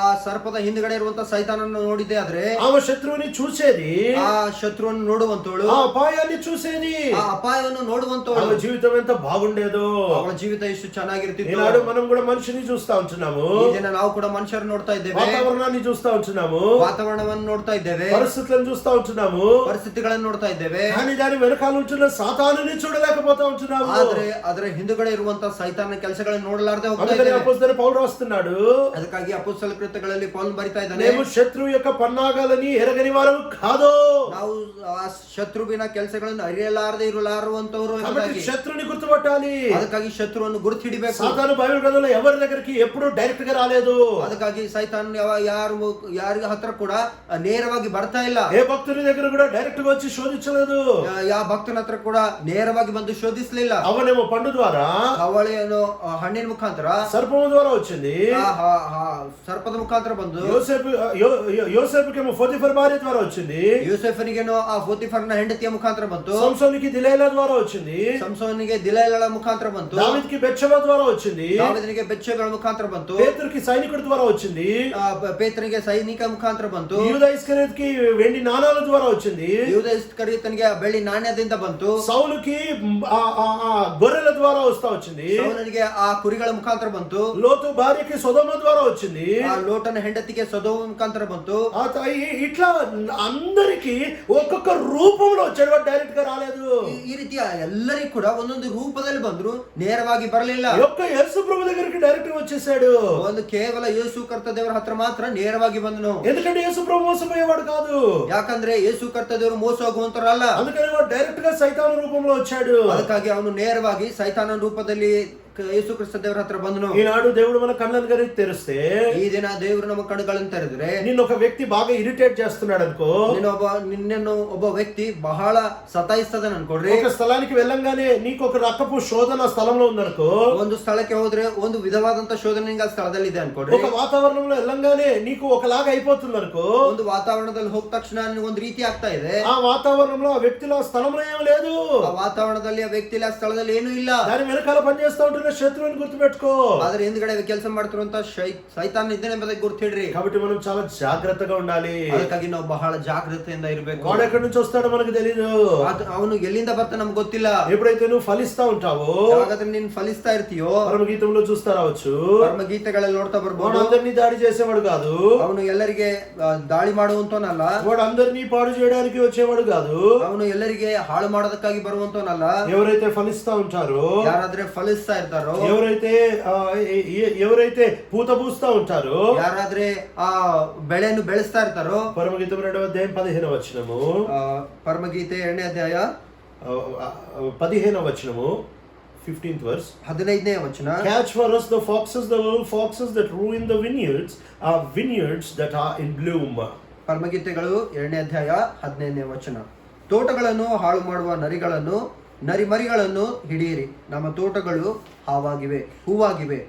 ಆ ಸರ್ಪದ ಹಿಂದ್ಗಡೆ ಇರುವಂತ ಸೈತಾನನ್ನು ನೋಡಿದೆ ಆದ್ರೆ ఆమె శత్రువుని చూసేది, ಆ ಶತ್ರುವನ್ನು ನೋಡುವಂತವಳು, ఆ అపాయాన్ని చూసేది, ಆ ಅಪಾಯವನ್ನು ನೋಡುವಂತವಳು. ఆమె జీవితం ఎంత బాగుండేదో. ಅವಳ ಜೀವಿತ ಎಷ್ಟು ಚೆನ್ನಾಗಿರ್ತಿತ್ತು. ఈనాడు మనం కూడా మనిషిని చూస్తా ఉంటున్నాము, ಈ ದಿನ ನಾವು ಕೂಡ ಮನುಷ್ಯರು ನೋಡ್ತಾ ಇದ್ದೇವೆ, వాతావరణాన్ని చూస్తా ఉంటున్నాము, ವಾತಾವರಣವನ್ನು ನೋಡ್ತಾ ಇದ್ದೇವೆ, పరిస్థితులను చూస్తా ఉంటున్నాము, ಪರಿಸ್ಥಿತಿಗಳನ್ನು ನೋಡ್ತಾ ಇದ್ದೇವೆ. కానీ దాని వెనకాల ఉంటున్న సాతానుని చూడలేకపోతా ఉంటున్నాము. ಆದ್ರೆ ಅದರ ಹಿಂದುಗಡೆ ಇರುವಂತ ಸೈತಾನ ಕೆಲಸಗಳನ್ನು ನೋಡಲಾರದೆ ಹೋಗ್ತಾ అందుకని ಇದ್ದೇವೆ. అపోస్తలుడైన పౌలు రాస్తున్నాడు, ಅದಕ್ಕಾಗಿ ಅಪೊಸ್ತಲ ಕೃತ್ಯಗಳಲ್ಲಿ ಪೌಲ್ ಬರಿತಾ ಇದ್ದಾನೆ, మేము శత్రువు యొక్క పన్నాగాలని ఎరగని వారు కాదు. ನಾವು ಆ ಶತ್ರುವಿನ ಕೆಲಸಗಳನ್ನು ಅರಿಯಲಾರದೆ ಇರಲಾರುವಂತವರು కాబట్టి ಎಂಬುದಾಗಿ. శత్రుని గుర్తుపట్టాలి. ಅದಕ್ಕಾಗಿ ಶತ್ರುವನ್ನು ಗುರುತು ಹಿಡಿಬೇಕು. సాతాను బైబిల్ గ్రంథంలో ఎవరి దగ్గరికి ఎప్పుడు డైరెక్ట్ గా రాలేదు. ಅದಕ್ಕಾಗಿ ಸೈತಾನ್ ಯಾರಿಗ ಹತ್ರ ಕೂಡ ನೇರವಾಗಿ ಬರ್ತಾ ಇಲ್ಲ. ఏ భక్తుని దగ్గర కూడా డైరెక్ట్ గా వచ్చి శోధించలేదు. ಯಾವ ಭಕ್ತನ ಹತ್ರ ಕೂಡ ನೇರವಾಗಿ ಬಂದು ಶೋಧಿಸಲಿಲ್ಲ. అవనేమో పండు ద్వారా, ಅವಳೇನೋ ಹಣ್ಣಿನ ಮುಖಾಂತರ, సర్పము ద్వారా వచ్చింది. ಸರ್ಪದ ಮುಖಾಂತರ ಬಂದು, యోసేపుకేమో పోతిఫర్ భార్య ద్వారా వచ్చింది. ಯೂಸೆಫನಿಗೇನೋ ಆ ಪೋತಿಫರ್ನ ಹೆಂಡತಿಯ ಮುಖಾಂತರ ಬಂತು. సంసోనికి దిలైలా ద్వారా వచ్చింది. ಸಂಸೋನಿಗೆ ದಿಲೈಲಳ ಮುಖಾಂತರ ಬಂತು. దావీదుకి బెత్షెబా ద్వారా వచ్చింది. ದಾವೀದನಿಗೆ ಬೆತ್ಷೆಬಳ ಮುಖಾಂತರ ಬಂತು. పేతురుకి సైనికుడి ద్వారా వచ్చింది. ಪೇತ್ರನಿಗೆ ಸೈನಿಕ ಮುಖಾಂತರ ಬಂತು. యూదా ఇస్కరియోతుకి వెండి నాణాల ద్వారా వచ్చింది. ಯೂದ ಇಸ್ಕರಿಯೋತನಿಗೆ ಬೆಳ್ಳಿ ನಾಣ್ಯದಿಂದ ಬಂತು. సౌలుకి గొర్రెల ద్వారా వస్తా వచ్చింది. ಸೌಲನಿಗೆ ಆ ಕುರಿಗಳ ಮುಖಾಂತರ ಬಂತು. లోతు భార్యకి సొదొమ ద్వారా వచ్చింది. ಆ ಲೋಟನ ಹೆಂಡತಿಗೆ ಸೊದೋಮ ಮುಖಾಂತರ ಬಂತು. ఇట్లా అందరికి ఒక్కొక్క రూపంలో వచ్చాడు, డైరెక్ట్ గా రాలేదు. ಈ ರೀತಿಯ ಎಲ್ಲರಿಗೂ ಕೂಡ ಒಂದೊಂದು ರೂಪದಲ್ಲಿ ಬಂದ್ರು, ನೇರವಾಗಿ ಬರಲಿಲ್ಲ. ఒక్క యేసు ప్రభు దగ్గరికి డైరెక్ట్ గా వచ్చేసాడు. ಒಂದು ಕೇವಲ ಯೇಸು ಕರ್ತ ದೇವರ ಹತ್ರ ಮಾತ್ರ ನೇರವಾಗಿ ಬಂದನು. ఎందుకంటే యేసు ప్రభు మోసపోయేవాడు కాదు. ಯಾಕಂದ್ರೆ ಯೇಸು ಕರ್ತ ದೇವರು ಮೋಸ ಹೋಗುವಂತರಲ್ಲ. అందుకని వాడు డైరెక్ట్ గా సైతాను రూపంలో వచ్చాడు. ಅದಕ್ಕಾಗಿ ಅವನು ನೇರವಾಗಿ ಸೈತಾನ ರೂಪದಲ್ಲಿ ಯೇಸು ಕ್ರಿಸ್ತ ದೇವರ ಹತ್ರ ಬಂದನು. ఈనాడు దేవుడు మన కళ్ళను గరికి తెరిస్తే, ಈ ದಿನ ದೇವರು ನಮ್ಮ ಕಣ್ಣುಗಳನ್ನು ತೆರೆದ್ರೆ, నిన్ను ఒక వ్యక్తి బాగా ఇరిటేట్ చేస్తున్నాడు అనుకో, ನಿನ್ನನ್ನು ಒಬ್ಬ ವ್ಯಕ್ತಿ ಬಹಳ ಸತಾಯಿಸ್ತದನ್ ಅನ್ಕೊಡ್ರಿ. ఒక స్థలానికి వెళ్ళంగానే నీకు ఒక రకపు శోధన స్థలంలో ఉందనుకో, ಒಂದು ಸ್ಥಳಕ್ಕೆ ಹೋದ್ರೆ ಒಂದು ವಿಧವಾದಂತ ಶೋಧನೆ ನಿಂಗೆ ಆ ಸ್ಥಳದಲ್ಲಿ ಇದೆ ಅನ್ಕೊಡ್ರಿ. ఒక వాతావరణంలో వెళ్ళంగానే నీకు ఒకలాగా అయిపోతుంది అనుకో, ಒಂದು ವಾತಾವರಣದಲ್ಲಿ ಹೋದ ತಕ್ಷಣ ಒಂದು ರೀತಿ ಆಗ್ತಾ ಇದೆ. ఆ వాతావరణంలో ఆ వ్యక్తిలో ఆ స్థలంలో ఏం లేదు. ಆ ವಾತಾವರಣದಲ್ಲಿ ಆ ವ್ಯಕ್ತಿಲಿ ಆ ಸ್ಥಳದಲ್ಲಿ ಏನೂ ಇಲ್ಲ. దాని వెనకాల పనిచేస్తూ ఉంటున్న శత్రువుని గుర్తుపెట్టుకో. ಆದ್ರೆ ಹಿಂದ್ಗಡೆ ಕೆಲಸ ಮಾಡ್ತಿರುವಂತ ಸೈತಾನ ಇದ್ದಾನೆ ಎಂಬುದಕ್ಕೆ ಗುರ್ತಿಡ್ರಿ. కాబట్టి మనం చాలా జాగ్రత్తగా ఉండాలి. ಅದಕ್ಕಾಗಿ ನಾವು ಬಹಳ ಜಾಗೃತೆಯಿಂದ ಇರಬೇಕು. వాడు ఎక్కడి నుంచి వస్తాడో మనకు తెలియదు. ಅವನು ಎಲ್ಲಿಂದ ಬರ್ತಾನೆ ನಮ್ಗೆ ಗೊತ್ತಿಲ್ಲ. ఎప్పుడైతే నువ్వు ఫలిస్తా ఉంటావో, ಯಾವಾಗಾದ್ರೆ ನೀನ್ ಫಲಿಸ್ತಾ ಇರ್ತೀಯೋ, పరమగీతంలో చూస్తా రావచ్చు, ಪರಮಗೀತೆಗಳಲ್ಲಿ ನೋಡ್ತಾ ಬರ್ಬೋದು, వాడు అందరినీ దాడి చేసేవాడు కాదు. ಅವನು ಎಲ್ಲರಿಗೆ ದಾಳಿ ಮಾಡುವಂತವನಲ್ಲ. వాడు అందరినీ పాడు చేయడానికి వచ్చేవాడు కాదు. ಅವನು ಎಲ್ಲರಿಗೆ ಹಾಳು ಮಾಡೋದಕ್ಕಾಗಿ ಬರುವಂತವನಲ್ಲ. ఎవరైతే ఫలిస్తా ఉంటారో, ಯಾರಾದ್ರೆ ಫಲಿಸ್ತಾ ಇರ್ತಾರೋ, ఎవరైతే పూత పూస్తా ఉంటారో, ಯಾರಾದ್ರೆ ಆ ಬೆಳೆಯನ್ನು ಬೆಳೆಸ್ತಾ ಇರ್ತಾರೋ. పరమగీతం 2వ అధ్యాయం 15వ వచనము, ಪರಮಗೀತೆ 2ನೇ ಅಧ್ಯಾಯ 15వ వచనము, 15th verse. 15ನೇ ವಚನ. Catch for us the foxes, the little foxes that ruin the vineyards, vineyards that are in bloom. ಪರಮಗೀತೆಗಳು 2ನೇ ಅಧ್ಯಾಯ 15ನೇ ವಚನ. ತೋಟಗಳನ್ನು ಹಾಳು ಮಾಡುವ ನರಿಮರಿಗಳನ್ನು ಹಿಡಿಯಿರಿ, ನಮ್ಮ ತೋಟಗಳು ಹೂವಾಗಿವೆ.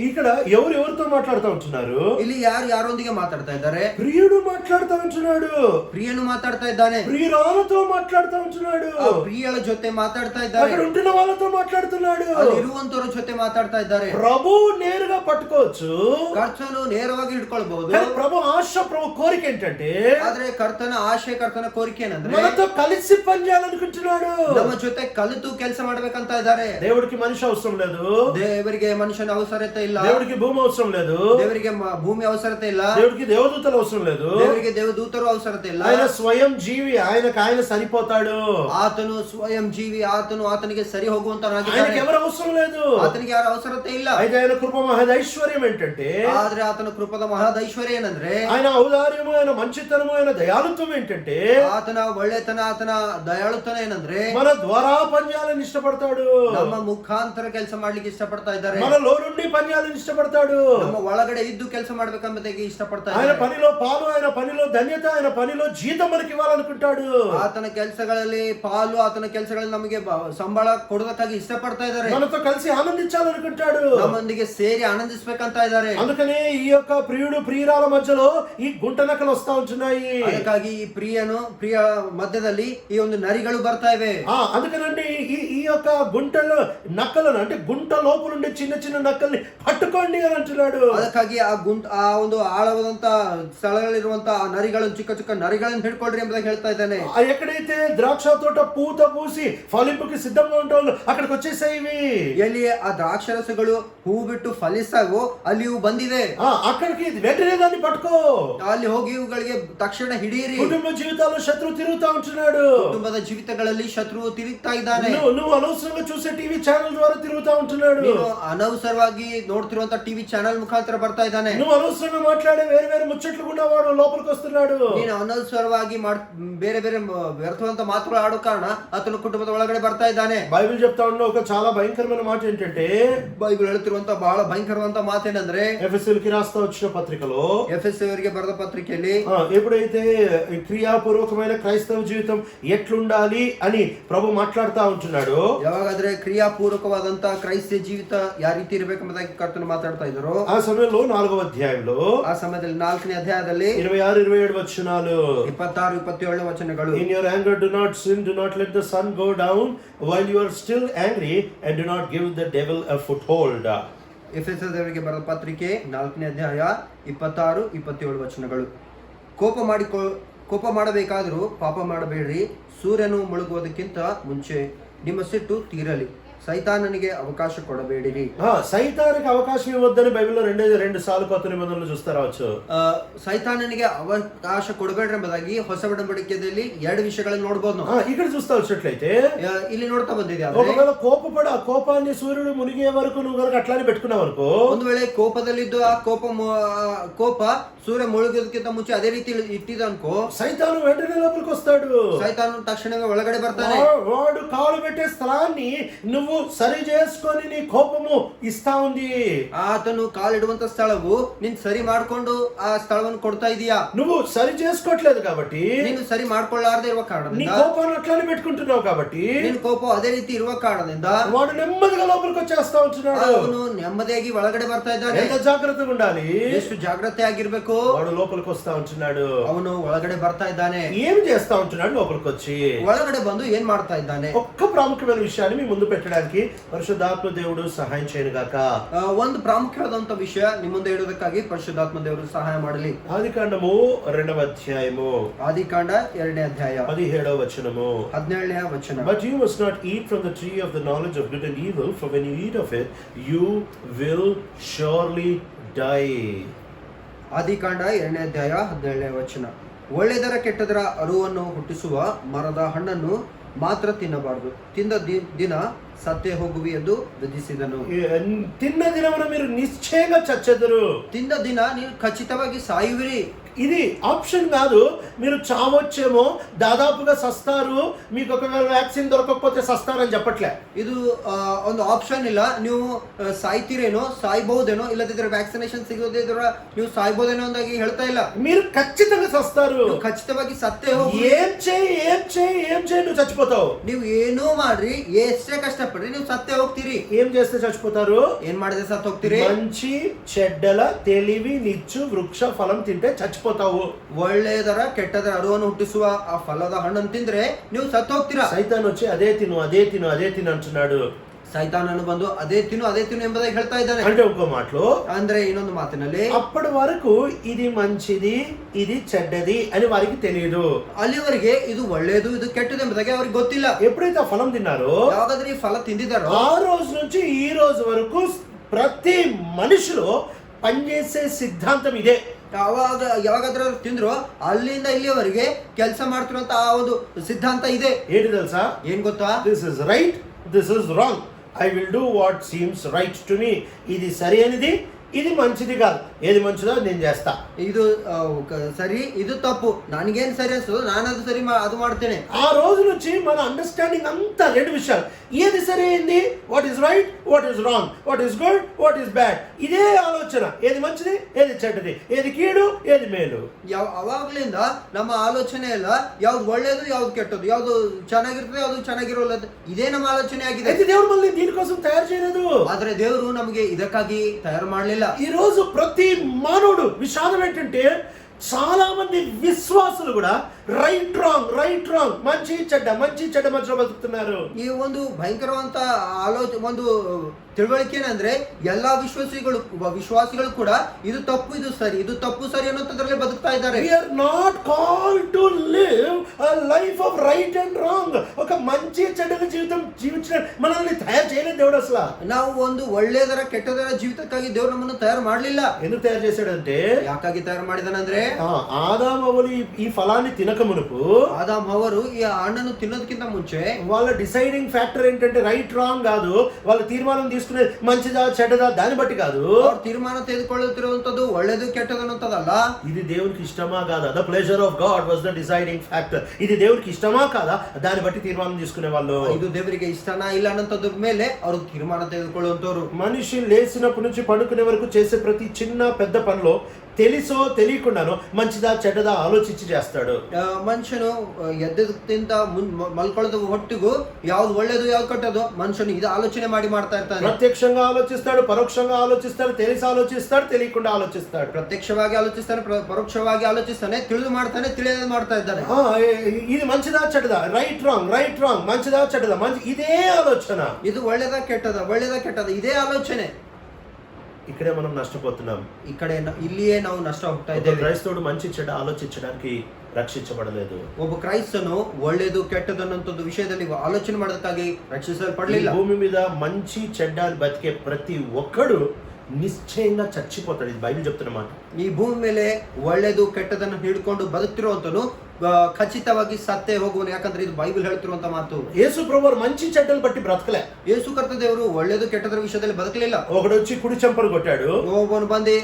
ఇక్కడ ఎవరితో మాట్లాడుతూ ఉంటున్నారు? ಇಲ್ಲಿ ಯಾರೊಂದಿಗೆ ಮಾತಾಡ್ತಾ ಇದ್ದಾರೆ? ప్రియుడు మాట్లాడుతూ ఉంటున్నాడు. ಪ್ರಿಯನು ಮಾತಾಡ್ತಾ ಇದ್ದಾನೆ. ప్రియురాలతో మాట్లాడుతూ ఉంటున్నాడు. ಪ್ರಿಯಳ ಜೊತೆ ಮಾತಾಡ್ತಾ ಇದ್ದಾರೆ. అక్కడ ఉంటున్న వాళ్ళతో మాట్లాడుతున్నాడు. ಇರುವಂತವರ ಜೊತೆ ಮಾತಾಡ್ತಾ ಇದ್ದಾರೆ. ప్రభు నేరుగా పట్టుకోవచ్చు, ಕರ್ತನು ನೇರವಾಗಿ ಹಿಡ್ಕೊಳ್ಬಹುದು. ప్రభు ఆశ, ప్రభు కోరిక ఏంటంటే, ಆದ್ರೆ ಕರ್ತನ ಆಶೆ, ಕರ್ತನ ಕೋರಿಕೆ ಏನಂದ್ರೆ మనతో కలిసి పనిచేయాలనుకుంటున్నాడు. ನಮ್ಮ ಜೊತೆ ಕಲಿತು ಕೆಲಸ ಮಾಡ್ಬೇಕಂತ ಇದ್ದಾರೆ. దేవుడికి మనిషి అవసరం లేదు. ದೇವರಿಗೆ ಮನುಷ್ಯನ ಅವಸರತೆ ಇಲ್ಲ. దేవుడికి భూమి అవసరం లేదు. ದೇವರಿಗೆ ಭೂಮಿ ಅವಸರತೆ ಇಲ್ಲ. దేవుడికి దేవదూతలు అవసరం లేదు. ದೇವರಿಗೆ ದೇವದೂತರು ಅವಸರತೆ ಇಲ್ಲ. ఆయన స్వయం జీవి, ఆయన సరిపోతాడు. ಆತನು ಸ್ವಯಂ ಜೀವಿ, ಆತನಿಗೆ ಸರಿ ಹೋಗುವಂತನಾಗಿದ್ದಾನೆ. ఆయనకి ఎవరు అవసరం లేదు. ಆತನಿಗೆ ಯಾರ ಅವಸರತೆ ಇಲ್ಲ. అయితే ఆయన కృప మహదైశ్వర్యం ఏంటంటే, ಆದ್ರೆ ಆತನ ಕೃಪದ ಮಹದೈಶ್ವರ್ಯ ಏನಂದ್ರೆ, ఆయన ఔదార్యము, ఆయన మంచితనము, ఆయన దయాళుత్వం ఏంటంటే, ಆತನ ಒಳ್ಳೆತನ, ಆತನ ದಯಾಳುತನ ಏನಂದ್ರೆ మన ద్వారా పనిచేయాలని ఇష్టపడతాడు. ನಮ್ಮ ಮುಖಾಂತರ ಕೆಲಸ ಮಾಡ್ಲಿಕ್ಕೆ ಇಷ್ಟಪಡ್ತಾ ಇದ್ದಾರೆ. మనలో నుండి పనిచేయాలని ఇష్టపడతాడు. ನಮ್ಮ ಒಳಗಡೆ ಇದ್ದು ಕೆಲಸ ಮಾಡ್ಬೇಕಂಬುದಾಗಿ ಇಷ್ಟಪಡ್ತಾ ఆయన ಇದ್ದಾರೆ. పనిలో పాలు, ఆయన పనిలో ధన్యత, ఆయన పనిలో జీతం మనకి ఇవ్వాలనుకుంటాడు. ಆತನ ಕೆಲಸಗಳಲ್ಲಿ ಪಾಲು, ಆತನ ಕೆಲಸಗಳಲ್ಲಿ ನಮಗೆ ಸಂಬಳ ಕೊಡೋದಕ್ಕಾಗಿ ಇಷ್ಟಪಡ್ತಾ ಇದ್ದಾರೆ. మనతో కలిసి ఆనందించాలనుకుంటాడు. ನಮ್ಮೊಂದಿಗೆ ಸೇರಿ ಆನಂದಿಸಬೇಕಂತ ಇದ್ದಾರೆ. అందుకనే ఈ యొక్క ప్రియుడు ప్రియురాల మధ్యలో ఈ గుంట నక్కలు వస్తా ఉంటున్నాయి. ಅದಕ್ಕಾಗಿ ಈ ಪ್ರಿಯ ಮಧ್ಯದಲ್ಲಿ ಈ ಒಂದು ನರಿಗಳು ಬರ್ತಾ ಇವೆ. అందుకనండి ఈ యొక్క గుంటలో నక్కలను, అంటే గుంట లోపలుండే చిన్న చిన్న నక్కల్ని పట్టుకోండి అని అంటున్నాడు. ಅದಕ್ಕಾಗಿ ಆ ಒಂದು ಆಳವಾದಂತ ಸ್ಥಳಗಳಿರುವಂತ ಆ ನರಿಗಳನ್ನು, ಚಿಕ್ಕ ಚಿಕ್ಕ ನರಿಗಳನ್ನು ಹಿಡ್ಕೊಳ್ರಿ ಎಂಬುದಾಗಿ ಹೇಳ್ತಾ ಇದ್ದಾನೆ. ఎక్కడైతే ద్రాక్ష తోట పూత పూసి ఫలింపుకి సిద్ధంగా ఉంటావు అక్కడికి వచ్చేసేవి. ಎಲ್ಲಿ ಆ ದ್ರಾಕ್ಷರಸಗಳು ಹೂ ಬಿಟ್ಟು ಫಲಿಸ್ತಾವೋ ಅಲ್ಲಿ ಇವು ಬಂದಿದೆ. అక్కడికి వెంటనే దాన్ని పట్టుకో. ಅಲ್ಲಿ ಹೋಗಿ ಇವುಗಳಿಗೆ ತಕ್ಷಣ ಹಿಡಿಯಿರಿ. కుటుంబ జీవితాల్లో శత్రువు తిరుగుతా ఉంటున్నాడు. ಕುಟುಂಬದ ಜೀವಿತಗಳಲ್ಲಿ ಶತ್ರುವು ತಿರುಗ್ತಾ ಇದ್ದಾನೆ. నువ్వు అనవసరంగా చూసే టీవీ ఛానల్ ద్వారా తిరుగుతా ఉంటున్నాడు. ನೀನು ಅನವಸರವಾಗಿ ನೋಡ್ತಿರುವಂತ ಟಿವಿ ಚಾನೆಲ್ ಮುಖಾಂತರ ಬರ್ತಾ ಇದ್ದಾನೆ. నువ్వు అనవసరంగా మాట్లాడే వేరే వేరే ముచ్చట్లు కూడా వాడు లోపలికి వస్తున్నాడు. ನೀನು ಅನವಸರವಾಗಿ ಬೇರೆ ಬೇರೆ ವ್ಯರ್ಥವಂತ ಮಾತುಗಳು ಆಡೋ ಕಾರಣ ಆತನ ಕುಟುಂಬದ ಒಳಗಡೆ ಬರ್ತಾ ಇದ್ದಾನೆ. బైబిల్ చెప్తా ఉన్న ఒక చాలా భయంకరమైన మాట ఏంటంటే, ಬೈಬಲ್ ಹೇಳ್ತಿರುವಂತ ಬಹಳ ಭయంಕರವಂತ ಮಾತೇನಂದ್ರೆ, ఎఫెసీయులకి రాస్తా వచ్చిన పత్రికలో, ఎఫెసీయులకి బರೆದ పత్రిಕೆಯಲ್ಲಿ ఎప్పుడైతే క్రియాపూర్వకమైన క్రైస్తవ జీవితం ఎట్లుండాలి అని ప్రభు మాట్లాడుతా ఉంటున్నాడు, ಯಾವಾಗಾದ್ರೆ ಕ್ರಿಯಾಪೂರ್ವಕವಾದಂತ ಕ್ರೈಸ್ತ ಜೀವಿತ ಯಾವ ರೀತಿ ಇರಬೇಕೆಂಬುದಾಗಿ ಕರ್ತನು ಮಾತಾಡ್ತಾ ಇದ್ರು. ఆ సమయంలో 4వ అధ్యాయంలో, ಆ ಸಮಯದಲ್ಲಿ 4ನೇ ಅಧ್ಯಾಯದಲ್ಲಿ 26-27 వచనాలు, 26-27 ವಚನಗಳು. In your anger do not sin, do not let the sun go down while you are still angry, and do not give the devil a foothold. ಎಫೆಸದವರಿಗೆ ಬರೆದ ಪತ್ರಿಕೆ 4ನೇ ಅಧ್ಯಾಯ 26-27 ವಚನಗಳು. ಕೋಪ ಮಾಡಬೇಕಾದರೂ ಪಾಪ ಮಾಡಬೇಡ್ರಿ, ಸೂರ್ಯನು ಮುಳುಗುವುದಕ್ಕಿಂತ ಮುಂಚೆ ನಿಮ್ಮ ಸಿಟ್ಟು ತೀರಲಿ, సైతానునికి అవకాశం కొడబేడిరి. సైతానికి అవకాశం ఇవ్వద్దని బైబిల్లో రెండు సార్లు కొత్త నిబంధనలు చూస్తా రావచ్చు. సైతానునికి అవకాಶ ಕೊಡಬೇಡ್ರಿ ಎಂಬುದಾಗಿ ಹೊಸ ಒಡಂಬಡಿಕೆಯಲ್ಲಿ 2 ವಿಷಯಗಳನ್ನು ನೋಡಬಹುದು. ఇక్కడ చూస్తా వచ్చినట్లయితే ಇಲ್ಲಿ ನೋಡ್ತಾ ಬಂದಿದೆ. ఒకవేళ కోపపడి ఆ కోపాన్ని సూర్యుడు మునిగే వరకు నువ్వు కనుక అట్లానే పెట్టుకున్నావు అనుకో, ಒಂದು ವೇಳೆ ಕೋಪದಲ್ಲಿದ್ದು ಆ ಕೋಪ ಸೂರ್ಯ ಮುಳುಗೋದಕ್ಕಿಂತ ಮುಂಚೆ ಅದೇ ರೀತಿ ಇಟ್ಟಿದ ಅನ್ಕೋ, సైతాను వెంటనే లోపలికి వస్తాడు. సైతాను తక్షణమే ಒಳಗಡೆ ಬರ್ತಾನೆ. వాడు కాలు పెట్టే స్థలాన్ని నువ్వు సరి చేసుకొని నీ కోపము ఇస్తా ఉంది. ಆತನು ಕಾಲಿಡುವಂತ ಸ್ಥಳವು ನೀನು ಸರಿ ಮಾಡ್ಕೊಂಡು ಆ ಸ್ಥಳವನ್ನು ಕೊಡ್ತಾ ಇದೀಯಾ. నువ్వు సరి చేసుకోవట్లేదు కాబట్టి, ನೀನು ಸರಿ ಮಾಡ್ಕೊಳ್ಳಾರದೆ ಇರುವ ಕಾರಣದಿಂದ, నీ కోపాన్ని అట్లానే పెట్టుకుంటున్నావు కాబట్టి, ನಿನ್ನ ಕೋಪ ಅದೇ ರೀತಿ ಇರುವ ಕಾರಣದಿಂದ వాడు నెమ్మదిగా లోపలికి వచ్చేస్తా ఉంటున్నాడు. ಅವನು ನೆಮ್ಮದಿಯಾಗಿ ಒಳಗಡೆ ಬರ್ತಾ ಇದ್ದಾನೆ. ఎంత జాగ్రత్తగా ఉండాలి, ಎಷ್ಟು ಜಾಗೃತಿ ಆಗಿರ್ಬೇಕು. వాడు లోపలికి వస్తా ఉంటున్నాడు. ಅವನು ಒಳಗಡೆ ಬರ್ತಾ ಇದ್ದಾನೆ. ఏం చేస్తా ఉంటున్నాడు లోపలికి వచ్చి? ಒಳಗಡೆ ಬಂದು ಏನ್ ಮಾಡ್ತಾ ಇದ್ದಾನೆ? ఒక్క ప్రాముఖ్యమైన విషయాన్ని మీ ముందు పెట్టడానికి చేయడానికి పరిశుద్ధాత్మ దేవుడు సహాయం చేయను గాక. ಒಂದು ಪ್ರಾಮುಖ್ಯವಾದಂತ ವಿಷಯ ನಿಮ್ಮ ಮುಂದೆ ಇಡುವುದಕ್ಕಾಗಿ ಪರಿಶುದ್ಧಾತ್ಮ ದೇವರು ಸಹಾಯ ಮಾಡಲಿ. ఆదికాండము 2వ అధ్యాయము ಆದಿಕಾಂಡ 2ನೇ ಅಧ್ಯಾಯ 17వ వచనము. 17ನೇ ವಚನ. But you must not eat from the tree of the knowledge of good and evil, for when you eat of it, you will surely die. ಆದಿಕಾಂಡ 2ನೇ ಅಧ್ಯಾಯ 17ನೇ ವಚನ. ಒಳ್ಳೆದರ ಕೆಟ್ಟದರ ಅರುವನ್ನು ಹುಟ್ಟಿಸುವ ಮರದ ಹಣ್ಣನ್ನು ಮಾತ್ರ ತಿನ್ನಬಾರದು, ತಿಂದ ದಿನ ಸತ್ತೇ ಹೋಗುವಿ ಎಂದು ವಿಧಿಸಿದನು. తిన్న దినమున మీరు నిశ్చయంగా చచ్చెదరు. ತಿಂದ ದಿನ ನೀವು ಖಚಿತವಾಗಿ ಸಾಯುವಿರಿ. ఇది ఆప్షన్ కాదు. మీరు చావొచ్చేమో, దాదాపుగా సస్తారు, మీకు ఒకవేళ వ్యాక్సిన్ దొరకకపోతే సస్తారని చెప్పట్లే. ಇದು ಒಂದು ಆಪ್ಷನ್ ಇಲ್ಲ. ನೀವು ಸಾಯ್ತೀರೇನೋ, ಸಾಯ್ಬಹುದೇನೋ, ಇಲ್ಲದಿದ್ರೆ ವ್ಯಾಕ್ಸಿನೇಷನ್ ಸಿಗೋದಿದ್ರ ನೀವು ಸಾಯ್ಬಹುದೇನೋ ಅಂದಾಗಿ ಹೇಳ್ತಾ ಇಲ್ಲ. మీరు ఖచ్చితంగా సస్తారు. ಖಚಿತವಾಗಿ ಸತ್ತೇ ಹೋಗಿ. ఏం చేయి నువ్వు చచ్చిపోతావు. ನೀವು ಏನೋ ಮಾಡ್ರಿ, ಎಷ್ಟೇ ಕಷ್ಟಪಡ್ರಿ, ನೀವು ಸತ್ತೇ ಹೋಗ್ತೀರಿ. ఏం చేస్తే చచ్చిపోతారు? ಏನ್ ಮಾಡಿದ್ರೆ ಸತ್ತು ಹೋಗ್ತೀರಿ? మంచి చెడ్డల తెలివి నిచ్చు వృక్ష ఫలం తింటే చచ్చిపోతావు. ಒಳ್ಳೆಯದರ ಕೆಟ್ಟದರ ಅರುವನ್ನು ಹುಟ್ಟಿಸುವ ಆ ಫಲದ ಹಣ್ಣನ್ನು ತಿಂದ್ರೆ ನೀವು ಸತ್ತು ಹೋಗ್ತೀರಾ. సైతాన్ వచ్చి అదే తిను అంటున్నాడు. ಸೈತಾನನು ಬಂದು ಅದೇ ತಿನ್ನು ಎಂಬುದಾಗಿ ಹೇಳ್ತಾ ಇದ್ದಾನೆ. అంటే ఇంకో మాటలో, ಅಂದ್ರೆ ಇನ್ನೊಂದು ಮಾತಿನಲ್ಲಿ, అప్పటి వరకు ఇది మంచిది ఇది చెడ్డది అని వారికి తెలియదు. ಅಲ್ಲಿವರೆಗೆ ಇದು ಒಳ್ಳೆಯದು ಇದು ಕೆಟ್ಟದು ಎಂಬುದಾಗಿ ಅವ್ರಿಗೆ ಗೊತ್ತಿಲ್ಲ. ఎప్పుడైతే ఆ ఫలం తిన్నారో, ಯಾವಾಗಾದ್ರೂ ಈ ಫಲ ತಿಂದಿದ್ದಾರೋ, ఆ రోజు నుంచి ఈ రోజు వరకు ప్రతి మనిషిలో పనిచేసే సిద్ధాంతం ఇదే. ಯಾವಾಗಾದ್ರೂ ತಿಂದ್ರು ಅಲ್ಲಿಂದ ಇಲ್ಲಿಯವರೆಗೆ ಕೆಲಸ ಮಾಡ್ತಿರುವಂತ ಆ ಒಂದು ಸಿದ್ಧಾಂತ ಇದೆ. ఏంటి తెలుసా? ಏನ್ ಗೊತ್ತಾ? This is right, this is wrong, I will do what seems right to me. ఇది సరి అనేది, ఇది మంచిది కాదు. ఏది మంచిదో నేను చేస్తా. ಇದು ಸರಿ, ಇದು ತಪ್ಪು, ನನಗೇನ್ ಸರಿ ಅನ್ಸೋ ನಾನು ಅದು ಸರಿ ಅದು ಮಾಡ್ತೇನೆ. ఆ రోజు నుంచి మన అండర్స్టాండింగ్ అంతా రెండు విషయాలు. ఏది సరి అయింది, what is right, what is wrong, what is good, what is bad. ఇదే ఆలోచన. ఏది మంచిది, ఏది చెడ్డది, ఏది కీడు, ఏది మేలు. ಅವಾಗ್ಲಿಂದ ನಮ್ಮ ಆಲೋಚನೆ ಎಲ್ಲ ಯಾವ್ದು ಒಳ್ಳೇದು ಯಾವ್ದು ಕೆಟ್ಟದ್ದು, ಯಾವ್ದು ಚೆನ್ನಾಗಿರ್ತದೆ ಯಾವ್ದು ಚೆನ್ನಾಗಿರೋಲ್ಲ, ಇದೇ ನಮ್ಮ ಆಲೋಚನೆ ಆಗಿದೆ. అయితే దేవుడు మళ్ళీ దీనికోసం తయారు చేయలేదు. ಆದ್ರೆ ದೇವರು ನಮಗೆ ಇದಕ್ಕಾಗಿ ತಯಾರು ಮಾಡಲಿಲ್ಲ. ఈ రోజు ప్రతి మానవుడు విషాదం ఏంటంటే, చాలా మంది విశ్వాసులు కూడా రైట్ రాంగ్ మంచి చెడ్డ మధ్యలో బతుకుతున్నారు. ಈ ಒಂದು ಭಯಂಕರವಂತ ಒಂದು ತಿಳುವಳಿಕೆ ಏನಂದ್ರೆ ಎಲ್ಲಾ ವಿಶ್ವಾಸಿಗಳು ಕೂಡ ಇದು ತಪ್ಪು ಸರಿ ಅನ್ನೋದ್ರಲ್ಲಿ ಬದುಕ್ತಾ ಇದ್ದಾರೆ. We are not called to live a life of right and wrong. ఒక మంచి చెడ్డల జీవితం జీవించడం మనల్ని తయారు చేయలేదు దేవుడు. అసలు ನಾವು ಒಂದು ಒಳ್ಳೆಯದರ ಕೆಟ್ಟದರ ಜೀವಿತಕ್ಕಾಗಿ ದೇವರು ನಮ್ಮನ್ನು ತಯಾರು ಮಾಡಲಿಲ್ಲ. ఎందుకు తయారు చేశాడంటే, ಯಾಕಾಗಿ ತಯಾರು ಮಾಡಿದಾನಂದ್ರೆ, ఆదాము అవ్వలు ఈ ఫలాన్ని తినక మునుపు, ಆದಾಮ್ ಅವರು ಈ ಹಣ್ಣನ್ನು ತಿನ್ನೋದಕ್ಕಿಂತ ಮುಂಚೆ వాళ్ళ డిసైడింగ్ ఫ్యాక్టర్ ఏంటంటే రైట్ రాంగ్ కాదు. వాళ్ళ తీర్మానం తీసుకునే మంచిదా చెడ్డదా దాన్ని బట్టి కాదు. ತೀರ್ಮಾನ ತೆಗೆದುಕೊಳ್ಳುತ್ತಿರುವಂತದ್ದು ಒಳ್ಳೆದು ಕೆಟ್ಟದು ಅನ್ನೋದಲ್ಲ. ఇది దేవునికి ఇష్టమా కాదా, the pleasure of God was the deciding factor. ఇది దేవునికి ఇష్టమా కాదా దాన్ని బట్టి తీర్మానం తీసుకునే వాళ్ళు. ಇದು ದೇವರಿಗೆ ಇಷ್ಟನಾ ಇಲ್ಲ ಅನ್ನೋದ್ರ ಮೇಲೆ ಅವರು ತೀರ್ಮಾನ ತೆಗೆದುಕೊಳ್ಳುವಂತವರು. మనిషి లేచినప్పటి నుంచి పడుకునే వరకు చేసే ప్రతి చిన్న పెద్ద పనిలో తెలుసో తెలియకుండానో మంచిదా చెడ్డదా ఆలోచించి చేస్తాడు. ಮನುಷ್ಯನು ಎದ್ದಕ್ಕಿಂತ ಮಲ್ಕೊಳ್ಳೋದು ಹೊಟ್ಟಿಗೂ ಯಾವ್ದು ಒಳ್ಳೇದು ಯಾವ್ದು ಕೆಟ್ಟದು ಮನುಷ್ಯನು ಇದು ಆಲೋಚನೆ ಮಾಡ್ತಾ ಇರ್ತಾನೆ. ప్రత్యక్షంగా ఆలోచిస్తాడు, పరోక్షంగా ఆలోచిస్తాడు, తెలిసి ఆలోచిస్తాడు, తెలియకుండా ఆలోచిస్తాడు. ప్రత్యక్షವಾಗಿ ಆಲೋಚಿಸ್ತಾನೆ, ಪರೋಕ್ಷವಾಗಿ ಆಲೋಚಿಸ್ತಾನೆ, ತಿಳಿದು ಮಾಡ್ತಾನೆ, ತಿಳಿಯದು ಮಾಡ್ತಾ ಇದ್ದಾನೆ. ఇది మంచిదా చెడ్డదా, రైట్ రాంగ్ మంచిదా చెడ్డదా, ఇదే ఆలోచన. ಇದು ಒಳ್ಳೇదా ಕೆಟ್ಟದ ಇದೇ ಆಲೋಚನೆ. ఇక్కడే మనం నష్టపోతున్నాం. ಇಲ್ಲಿಯೇ ನಾವು ನಷ್ಟ ಹೋಗ್ತಾ ಇದ್ದೇವೆ. క్రైస్తవుడు మంచి చెడ్డ ఆలోచించడానికి రక్షించబడలేదు. ಒಬ್ಬ ಕ್ರೈಸ್ತನು ಒಳ್ಳೆಯದು ಕೆಟ್ಟದು ಅನ್ನೋಂಥದ್ದು ವಿಷಯದಲ್ಲಿ ಆಲೋಚನೆ ಮಾಡೋದಕ್ಕಾಗಿ ರಕ್ಷಿಸಲ್ಪಡಲಿಲ್ಲ. భూమి మీద మంచి చెడ్డ బతికే ప్రతి ఒక్కడు నిశ్చయంగా చచ్చిపోతాడు. ఇది బైబిల్ చెప్తున్న మాట. ಈ ಭೂಮಿ ಮೇಲೆ ಒಳ್ಳೆಯದು ಕೆಟ್ಟದನ್ನು ಹಿಡ್ಕೊಂಡು ಬದುಕ್ತಿರುವಂತನು ಖಚಿತವಾಗಿ ಸತ್ತೇ ಹೋಗುವನು. ಯಾಕಂದ್ರೆ ಇದು ಬೈಬಲ್ ಹೇಳ್ತಿರುವಂತ ಮಾತು. యేసు ప్రభువు మంచి చెడ్డలు బట్టి బ్రతకలే. ಯೇಸು ಕರ್ತ ದೇವರು ಒಳ್ಳೆಯದು ಕೆಟ್ಟದರ ವಿಷಯದಲ್ಲಿ ಬದುಕಲಿಲ್ಲ. ఒకడు వచ్చి కుడి చెంపలు కొట్టాడు, ಒಬ್ಬನು ಬಂದು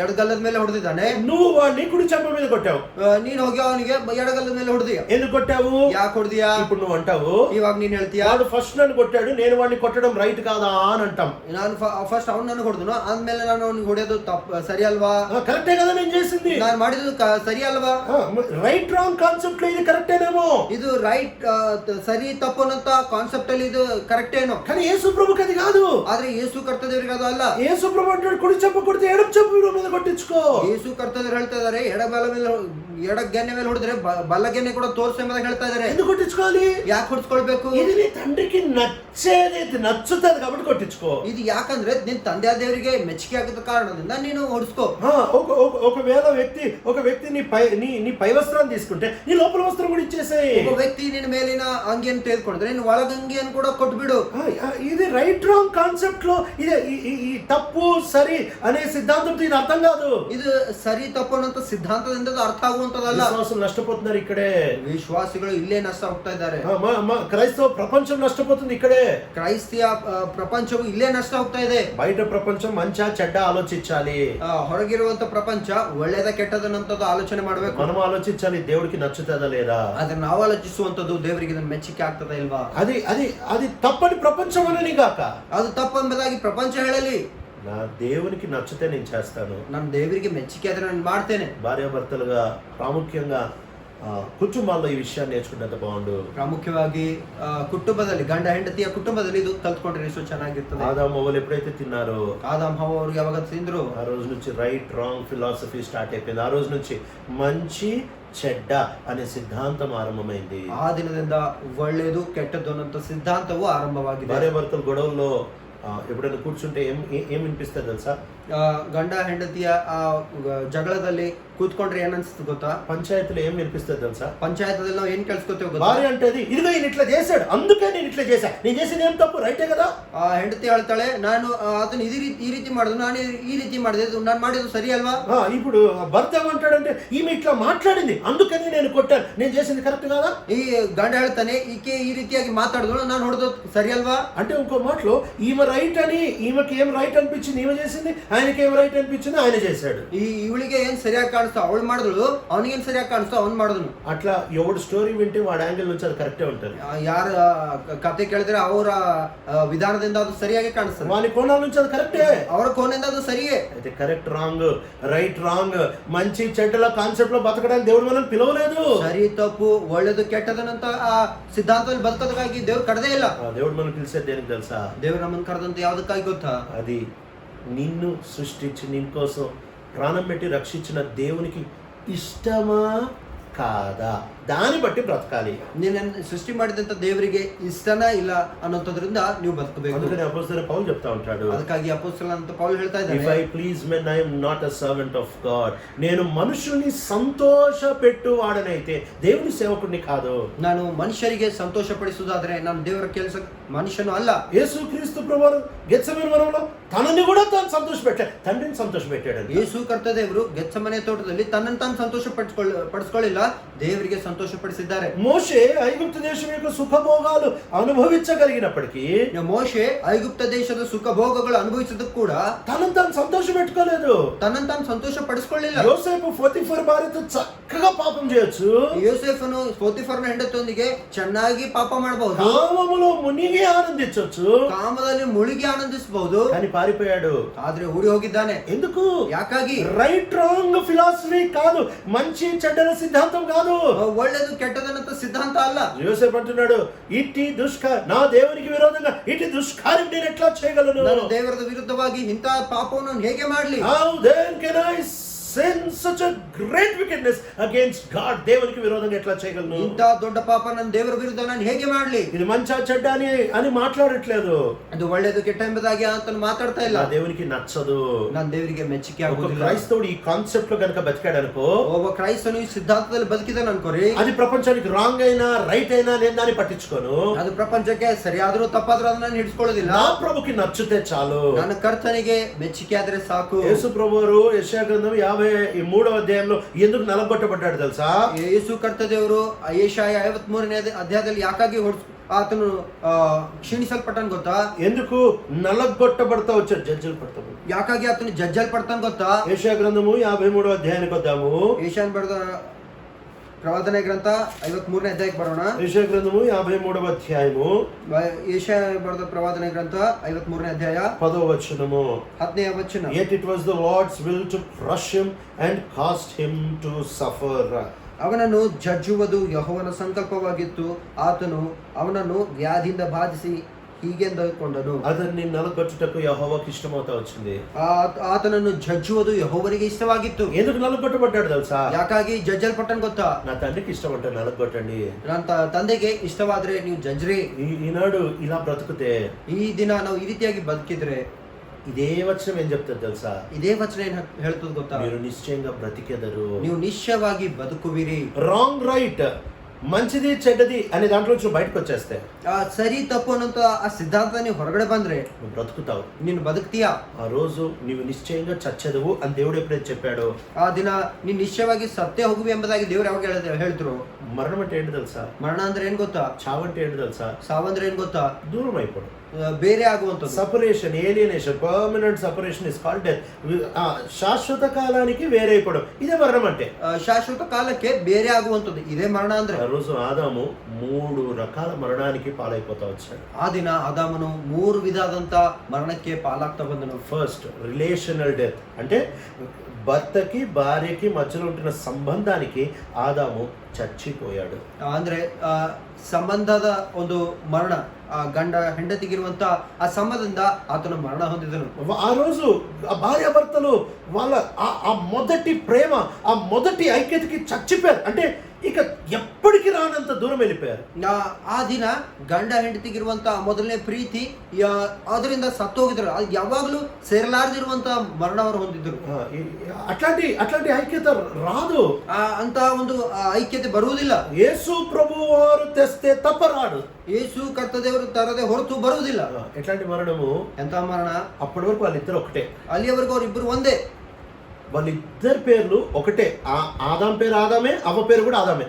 ಎಡಗಲ್ಲದ ಮೇಲೆ ಹೊಡೆದಿದ್ದಾನೆ. నువ్వు వాడిని కుడి చెంప మీద కొట్టావు. ನೀನು ಹೋಗಿ ಅವನಿಗೆ ಎಡಗಲ್ಲದ ಮೇಲೆ ಹೊಡೆದಿಯ. ఎందుకు కొట్టావు? ಯಾಕೆ ಹೊಡೆದಿಯా? ఇప్పుడు నువ్వు అంటావు, ಇವಾಗ ನೀನ್ ಹೇಳ್ತೀಯಾ, వాడు ఫస్ట్ నన్ను కొట్టాడు, నేను వాడిని కొట్టడం రైట్ కాదా అని అంటాం. ನಾನು ಫಸ್ಟ್ ಅವ್ನು ನನಗೆ ಹೊಡೆದನು, ಆದ್ಮೇಲೆ ನಾನು ಅವ್ನಿಗೆ ಹೊಡೆಯೋದು ಸರಿ ಅಲ್ವಾ? కరెక్టే కదా నేను చేసింది, ನಾನು ಮಾಡಿದ್ದು ಸರಿ ಅಲ್ವಾ? రైట్ రాంగ్ కాన్సెప్ట్ లో ఇది కరెక్టేనేమో, ಇದು ರೈಟ್ ಸರಿ ತಪ್ಪು ಅನ್ನೋಂತ ಕಾನ್ಸೆಪ್ಟ್ ಅಲ್ಲಿ ಇದು ಕರೆಕ್ಟ್ ಏನೋ, కానీ యేసు ప్రభుకి అది కాదు. ಆದ್ರೆ ಯೇಸು ಕರ್ತದೇವರಿಗೆ ಅದು ಅಲ್ಲ. యేసు ప్రభు అంటాడు కుడి చెప్ప కొడితే ఎడమ చెప్పు మీద కొట్టించుకో. ಯೇಸು ಕರ್ತದೇವರು ಹೇಳ್ತಾ ಇದಾರೆ ಎಡಗೆನ್ನೆ ಮೇಲೆ ಹೊಡೆದ್ರೆ ಬಲ್ಲಗೆನ್ನೆ ಕೂಡ ತೋರ್ಸೋ ಎಂಬುದಾಗಿ ಹೇಳ್ತಾ ಇದಾರೆ. ఎందుకు కొట్టించుకోవాలి? ಯಾಕೆ ಹೊಡ್ಸ್ಕೊಳ್ಬೇಕು? ఇది నీ తండ్రికి నచ్చేది, నచ్చుతుంది కాబట్టి కొట్టించుకో. ಇದು ಯಾಕಂದ್ರೆ ನಿನ್ ತಂದೆ ದೇವರಿಗೆ ಮೆಚ್ಚುಗೆ ಆಗದ ಕಾರಣದಿಂದ ನೀನು ಹೊಡ್ಸ್ಕೋ. ఒక వ్యక్తి నీ పై వస్త్రాన్ని తీసుకుంటే నీ లోపల వస్త్రం కూడా ఇచ్చేసాయి. ಒಬ್ಬ ವ್ಯಕ್ತಿ ನಿನ್ನ ಮೇಲಿನ ಅಂಗಿಯನ್ನು ತೆಗೆದುಕೊಂಡ್ರೆ ನೀನು ಒಳಗಂಗಿಯನ್ನು ಕೂಡ ಕೊಟ್ಬಿಡು. ఇది రైట్ రాంగ్ కాన్సెప్ట్ లో ఈ తప్పు సరి అనే సిద్ధాంతంతో ఇది అర్థం కాదు. ಇದು ಸರಿ ತಪ್ಪು ಅನ್ನೋ ಸಿದ್ಧಾಂತದಿಂದ ಅರ್ಥ ಆಗುವಂತದಲ್ಲ. విశ్వాసులు నష్టపోతున్నారు ఇక్కడే. ವಿಶ್ವಾಸಿಗಳು ಇಲ್ಲೇ ನಷ್ಟ ಹೋಗ್ತಾ ಇದ್ದಾರೆ. క్రైస్తవ ప్రపంచం నష్టపోతుంది ఇక్కడే. ಕ್ರೈಸ್ತಿಯ ಪ್ರಪಂಚವು ಇಲ್ಲೇ ನಷ್ಟ ಹೋಗ್ತಾ ಇದೆ. బయట ప్రపంచం మంచా చెడ్డ ఆలోచించాలి. ಹೊರಗಿರುವಂತ ಪ್ರಪಂಚ ಒಳ್ಳೆದ ಕೆಟ್ಟದನ್ನಂತದ್ದು ಆಲೋಚನೆ ಮಾಡಬೇಕು. మనం ఆలోచించాలి దేవుడికి నచ్చుతుందా లేదా. ಆದ್ರೆ ನಾವು ಆಲೋಚಿಸುವಂತದ್ದು ದೇವರಿಗೆ ಇದನ್ನ ಮೆಚ್ಚುಗೆ ಆಗ್ತದಾ ಇಲ್ವಾ. అది తప్పని ప్రపంచం అనని గాక, ಅದು ತಪ್ಪೆಂಬುದಾಗಿ ಪ್ರಪಂಚ ಹೇಳಲಿ. నా దేవునికి నచ్చితే నేను చేస్తాను. ನನ್ನ ದೇವರಿಗೆ ಮೆಚ್ಚುಗೆ ಆದ್ರೆ ನಾನು ಮಾಡ್ತೇನೆ. భార్యాభర్తలుగా ప్రాముఖ్యంగా కుటుంబాల్లో ఈ విషయాన్ని నేర్చుకుంటే బాగుండు. ಪ್ರಾಮುಖ್ಯವಾಗಿ ಕುಟುಂಬದಲ್ಲಿ ಗಂಡ ಹೆಂಡತಿಯ ಕುಟುಂಬದಲ್ಲಿ ಇದು ಕಲ್ತ್ಕೊಂಡ್ರೆ ಎಷ್ಟು ಚೆನ್ನಾಗಿರ್ತದೆ. ఆదాము హవ్వలు ఎప్పుడైతే తిన్నారో, ఆదాం హవ్వ ಅವರು ಯಾವಾಗ ತಿಂದ್ರು, ఆ రోజు నుంచి రైట్ రాంగ్ ఫిలాసఫీ స్టార్ట్ అయిపోయింది. ఆ రోజు నుంచి మంచి చెడ్డ అనే సిద్ధాంతం ఆరంభమైంది. ಆ ದಿನದಿಂದ ಒಳ್ಳೆಯದು ಕೆಟ್ಟದ್ದು ಅನ್ನೋ ಸಿದ್ಧಾಂತವು ಆರಂಭವಾಗಿದೆ. భార్యాభర్తల గొడవల్లో ఎప్పుడైనా కూర్చుంటే ఏం వినిపిస్తుంది తెలుసా? ಗಂಡ ಹೆಂಡತಿಯ ಜಗಳದಲ್ಲಿ ಕೂತ್ಕೊಂಡ್ರೆ ಏನ್ ಅನ್ಸುತ್ತೆ ಗೊತ್ತಾ? పంచాయతీలో ఏం వినిపిస్తుంది తెలుసా? పంచాయతీలో ನಾವು ಏನ್ ಕೇಳಿಸ್ಕೊತೇವೆ ಗೊತ್ತಾ? భార్య అంటది, ఇదిగో ఈయన ఇట్లా చేశాడు అందుకే నేను ఇట్లా చేశా, నేను చేసింది ఏం తప్పు, రైటే కదా. ಹೆಂಡತಿ ಹೇಳ್ತಾಳೆ, ನಾನು ಅದನ್ನ ಈ ರೀತಿ ಮಾಡಿದ್ರು, ನಾನು ಈ ರೀತಿ ಮಾಡಿದೆ, ನಾನು ಮಾಡಿದ್ದು ಸರಿ ಅಲ್ವಾ? ఇప్పుడు భర్త ఏమంటాడంటే, ఈమె ఇట్లా మాట్లాడింది అందుకని నేను కొట్టాను, నేను చేసింది కరెక్ట్ కాదా? ఈ ಗಂಡ ಹೇಳ್ತಾನೆ, ಈಕೆ ಈ ರೀತಿಯಾಗಿ ಮಾತಾಡಿದ್ರು, ನಾನು ಹೊಡೆದು ಸರಿ ಅಲ್ವಾ? అంటే ఇంకో మాటలో ఈమె రైట్ అని, ఈమెకి ఏం రైట్ అనిపించింది ఈమె చేసింది, ఆయనకి ఏం రైట్ అనిపించింది ఆయన చేశాడు. ಇವಳಿಗೆ ಏನ್ ಸರಿಯಾಗಿ ಕಾಣಿಸ್ತಾ ಅವಳು ಮಾಡಿದ್ರು, ಅವನಿಗೇನ್ ಸರಿಯಾಗಿ ಕಾಣಿಸ್ತಾ ಅವ್ನು ಮಾಡಿದ್ರು. అట్లా ఎవడు స్టోరీ వింటే వాడి యాంగిల్ నుంచి అది కరెక్టే ఉంటుంది. ಯಾರ ಕತೆ ಕೇಳಿದ್ರೆ ಅವರ ವಿಧಾನದಿಂದ ಅದು ಸರಿಯಾಗಿ ಕಾಣಿಸ್ತದೆ, వాని కోణాల నుంచి అది కరెక్టే, ಅವರ ಕೋಣದಿಂದ ಅದು ಸರಿಯೇ. అయితే కరెక్ట్ రాంగ్ రైట్ రాంగ్ మంచి చెడ్డల కాన్సెప్ట్ లో బతకడానికి దేవుడు మనం పిలవలేదు. ಸರಿ ತಪ್ಪು ಒಳ್ಳೇದು ಕೆಟ್ಟದನ್ನಂತ ಆ ಸಿದ್ಧಾಂತದಲ್ಲಿ ಬದುಕೋದಕ್ಕಾಗಿ ದೇವ್ರು ಕರೆದೇ ಇಲ್ಲ. దేవుడు మనం పిలిచేది దేనికి తెలుసా? ದೇವ್ರು ನಮ್ಮನ್ನು ಕರೆದಂತ ಯಾವ್ದಕ್ಕಾಗಿ ಗೊತ್ತಾ? అది నిన్ను సృష్టించి నీ కోసం ప్రాణం పెట్టి రక్షించిన దేవునికి ఇష్టమా కాదా దాన్ని బట్టి బ్రతకాలి. ನಿನ್ನನ್ನು ಸೃಷ್ಟಿ ಮಾಡಿದಂತ ದೇವರಿಗೆ ಇಷ್ಟನಾ ಇಲ್ಲ ಅನ್ನೋದ್ರಿಂದ ನೀವು ಬದುಕಬೇಕು. అందుకని అపోస్తలుడైన పౌలు చెప్తా ఉంటాడు, ಅದಕ್ಕಾಗಿ ಅಪೊಸ್ತಲನಾದಂತ పౌలు ಹೇಳ್ತಾ ఇఫ్ ఐ ಇದ್ದಾರೆ, please men I am not a servant of God. నేను మనుషుల్ని సంతోషపెట్టు వాడనైతే దేవుని సేవకుడిని కాదు. ನಾನು ಮನುಷ್ಯರಿಗೆ ಸಂತೋಷ ಪಡಿಸುವುದಾದ್ರೆ ನಾನು ದೇವರ ಕೆಲಸ ಮನುಷ್ಯನು ಅಲ್ಲ. యేసుక్రీస్తు ప్రభువు గెత్సెమనే వనంలో తనని కూడా తాను సంతోషపెట్టాడు, తండ్రిని సంతోషపెట్టాడు. ಯೇಸು ಕರ್ತದೇವರು ಗೆತ್ಸೆಮನೆ ತೋಟದಲ್ಲಿ ತನ್ನನ್ನು ತಾನು ಸಂತೋಷ ಪಡಿಸ್ಕೊಳ್ಳಿಲ್ಲ, ದೇವರಿಗೆ ಸಂತೋಷ ಪಡಿಸಿದ್ದಾರೆ. మోషే ఐగుప్తు దేశం యొక్క సుఖభోగాలు అనుభవించగలిగినప్పటికీ, ಮೋಶೆ ಐಗುಪ್ತ ದೇಶದ ಸುಖ ಭೋಗಗಳು ಅನುಭವಿಸಿದಕ್ಕೂ ಕೂಡ తనను తాను సంతోష పెట్టుకోలేదు. ತನ್ನನ್ನು ತಾನು ಸಂತೋಷ ಪಡಿಸ್ಕೊಳ್ಳಿಲ್ಲ. యోసేపు పోతిఫర్ భార్యతో చక్కగా పాపం చేయొచ్చు, ಯೋಸೇಫನು ಪೋತಿಫರನ ಹೆಂಡತಿಯೊಂದಿಗೆ ಚೆನ್ನಾಗಿ ಪಾಪ ಮಾಡಬಹುದು, కామములో మునిగి ఆనందించొచ్చు, ಕಾಮದಲ್ಲಿ ಮುಳುಗಿ ಆನಂದಿಸಬಹುದು, కానీ పారిపోయాడు. ಆದ್ರೆ ಓಡಿ ಹೋಗಿದ್ದಾನೆ. ఎందుకు? ಯಾಕಾಗಿ? రైట్ రాంగ్ ఫిలాసఫీ కాదు, మంచి చెడ్డల సిద్ధాంతం కాదు, ಒಳ್ಳೆದು ಕೆಟ್ಟದನ್ನಂತ ಸಿದ್ಧಾಂತ ಅಲ್ಲ. యోసేపు అంటున్నాడు, ఇట్టి నా దేవునికి విరోధంగా ఇట్టి దుష్కార్యం నేను ఎట్లా చేయగలను? ನಾನು ದೇವರ ವಿರುದ್ಧವಾಗಿ ಇಂತಹ ಪಾಪವನ್ನು ಹೇಗೆ ಮಾಡಲಿ? How then can I sin such a great wickedness against God? దేవునికి విరోధంగా ఎట్లా చేయగలను? ಇಂತಹ ದೊಡ್ಡ ಪಾಪ ನನ್ನ ದೇವರ ವಿರುದ್ಧ ನಾನು ಹೇಗೆ ಮಾಡಲಿ? ఇది మంచా చెడ్డ అని మాట్లాడట్లేదు. ಅದು ಒಳ್ಳೆದು ಕೆಟ್ಟ ಎಂಬುದಾಗಿ ಅಂತ ಮಾತಾಡ್ತಾ ಇಲ್ಲ. నా దేవునికి నచ్చదు. ನನ್ನ ದೇವರಿಗೆ ಮೆಚ್ಚುಗೆ ఒక ಆಗುವುದಿಲ್ಲ. క్రైస్తవుడు ఈ కాన్సెప్ట్ లో గనుక బతికాడు అనుకో, ಒಬ್ಬ ಕ್ರೈಸ್ತನು ಈ ಸಿದ್ಧಾಂತದಲ್ಲಿ ಬದುಕಿದಾನೆ ಅನ್ಕೋರಿ, అది ప్రపంచానికి రాంగ్ అయినా రైట్ అయినా నేను దాన్ని పట్టించుకోను. ಅದು ಪ್ರಪಂಚಕ್ಕೆ ಸರಿಯಾದ್ರೂ ತಪ್ಪಾದ್ರೂ ಅದನ್ನ ನಾನು ಹಿಡಿಸ್ಕೊಳ್ಳೋದಿಲ್ಲ. నా ప్రభుకి నచ్చితే చాలు. ನನ್ನ ಕರ್ತನಿಗೆ ಮೆಚ್ಚುಗೆ ಆದ್ರೆ ಸಾಕು. యేసు ప్రభువారు యెషయా గ్రంథం 53వ అధ్యాయంలో ఎందుకు నలగొట్టబడ్డాడు తెలుసా? ಯೇಸು ಕರ್ತದೇವರು ಯೆಶಾಯ 53ನೇ ಅಧ್ಯಾಯದಲ್ಲಿ ಯಾಕಾಗಿ ಆತನು ಕ್ಷೀಣಿಸಲ್ಪಟ್ಟನ್ ಗೊತ್ತಾ? ఎందుకు నలగొట్టబడతా వచ్చాడు? జడ్జలు పడతాడు. ಯಾಕಾಗಿ ಆತನು ಜಜ್ಜಲ್ಪಡ್ತಾನ್ ಗೊತ್ತಾ? యెషయా గ్రంథము 53వ అధ్యాయానికి వద్దాము. ಯೆಶಾಯನ ಬರೆದ ಪ್ರವಾದನೆ ಗ್ರಂಥ 53ನೇ ಅಧ್ಯಾಯಕ್ಕೆ ಬರೋಣ. యెషయా గ్రంథము 53వ అధ్యాయము, ಯೆಶಾಯ ಬರೆದ ಪ್ರವಾದನೆ ಗ್ರಂಥ 53ನೇ ಅಧ್ಯಾಯ 10వ వచనము. 10ನೇ ವಚನ. Yet it was the Lord's will to crush him and cause him to suffer. ಅವನನ್ನು ಜಜ್ಜುವುದು ಯೆಹೋವನ ಸಂಕಲ್ಪವಾಗಿತ್ತು. ಆತನು ಅವನನ್ನು ವ್ಯಾಧಿಯಿಂದ ಬಾಧಿಸಿ ಹೀಗೆಂದುಕೊಂಡನು. అతన్ని నలగొట్టుటకు యెహోవాకి ఇష్టమవుతా వచ్చింది. ಆತನನ್ನು ಜಜ್ಜುವುದು ಯೆಹೋವನಿಗೆ ಇಷ್ಟವಾಗಿತ್ತು. ఎందుకు నలగొట్టబడ్డాడు తెలుసా? ಯಾಕಾಗಿ ಜಜ್ಜಲ್ಪಟ್ಟನು ಗೊತ್ತಾ? నా తండ్రికి ఇష్టం అంటే నలగొట్టండి. ನನ್ನ ತಂದೆಗೆ ಇಷ್ಟವಾದ್ರೆ ನೀವು ಜಜ್ರಿ. ఈనాడు ఇలా బ్రతుకుతే, ಈ ದಿನ ನಾವು ಈ ರೀತಿಯಾಗಿ ಬದುಕಿದ್ರೆ ఇదే వచనం ఏం చెప్తుంది తెలుసా? ಇದೇ ವಚನ ಏನ್ ಹೇಳ್ತದ ಗೊತ್ತಾ? మీరు నిశ్చయంగా బ్రతికెదరు. ನೀವು ನಿಶ್ಚಯವಾಗಿ ಬದುಕುವಿರಿ. రాంగ్ రైట్, మంచిది చెడ్డది అనే దాంట్లో నుంచి బయటకు వచ్చేస్తే, సరి తప్పు ಅನ್ನೋಂತ ಆ ಸಿದ್ಧಾಂತ ನೀವು ಹೊರಗಡೆ ಬಂದ್ರೆ నువ్వు బ్రతుకుతావు. ನೀನು ಬದುಕ್ತೀಯಾ? ఆ రోజు నీవు నిశ్చయంగా చచ్చెదవు అని దేవుడు ఎప్పుడైతే చెప్పాడో, ಆ ದಿನ ನೀನ್ ನಿಶ್ಚಯವಾಗಿ ಸತ್ಯ ಹೋಗುವಿ ಎಂಬುದಾಗಿ ದೇವ್ರು ಯಾವಾಗ ಹೇಳಿದ್ರು? మరణం అంటే ఏంటి తెలుసా? ಮರಣ ಅಂದ್ರೆ ಏನ್ ಗೊತ್ತಾ? చావంటే ఏంటి తెలుసా? ಸಾವಂದ್ರೆ ಏನ್ ಗೊತ್ತಾ? దూరం అయిపోవడం, ಬೇರೆ ಆಗುವಂಥದ್ದು. Separation, alienation, permanent separation is called death. శాశ్వత కాలానికి వేరైపోవడం, ఇదే మరణం అంటే. ಶಾಶ್ವತ ಕಾಲಕ್ಕೆ ಬೇರೆ ಆಗುವಂಥದ್ದು ಇದೇ ಮರಣ ಅಂದ್ರೆ. ఆ రోజు ఆదాము 3 రకాల మరణానికి పాలైపోతా వచ్చాడు. ಆ ದಿನ ಆದಾಮನು 3 ವಿಧವಾದಂತ ಮರಣಕ್ಕೆ ಪಾಲಾಗ್ತಾ ಬಂದನು. ఫస్ట్ రిలేషనల్ డెత్, అంటే భర్తకి భార్యకి మధ్యలో ఉంటున్న సంబంధానికి ఆదాము చచ్చిపోయాడు. ಅಂದ್ರೆ ಸಂಬಂಧದ ಒಂದು ಮರಣ, ಆ ಗಂಡ ಹೆಂಡತಿಗಿರುವಂತ ಆ ಸಂಬಂಧದಿಂದ ಆತನು ಮರಣ ಹೊಂದಿದನು. ఆ రోజు ఆ భార్యాభర్తలు వాళ్ళ ఆ మొదటి ప్రేమ, ఆ మొదటి ఐక్యతకి చచ్చిపోయారు. అంటే ఇక ఎప్పటికి రానంత దూరం వెళ్ళిపోయారు. ಆ ದಿನ ಗಂಡ ಹೆಂಡತಿಗಿರುವಂತ ಮೊದಲನೇ ಪ್ರೀತಿ ಅದರಿಂದ ಸತ್ತೋಗಿದ್ರು. ಅದು ಯಾವಾಗ್ಲೂ ಸೇರಲಾರದಿರುವಂತ ಮರಣ ಅವರು ಹೊಂದಿದ್ರು. అట్లాంటి ఐక్యత రాదు. ಅಂತ ಒಂದು ಐಕ್ಯತೆ ಬರುವುದಿಲ್ಲ. యేసు ప్రభు వారు తెస్తే తప్ప రాడు. ಯೇಸು ಕರ್ತದೇವರು ತರದೆ ಹೊರತು ಬರುವುದಿಲ್ಲ. ఎట్లాంటి మరణము? ಎಂತ ಮರಣ? అప్పటి వరకు వాళ్ళిద్దరు ఒకటే. ಅಲ್ಲಿಯವರೆಗೂ ಅವರಿಬ್ಬರು ಒಂದೇ. వాళ్ళిద్దరి పేర్లు ఒకటే. ఆదాం పేరు ఆదామే, అవ్వ పేరు కూడా ఆదామే.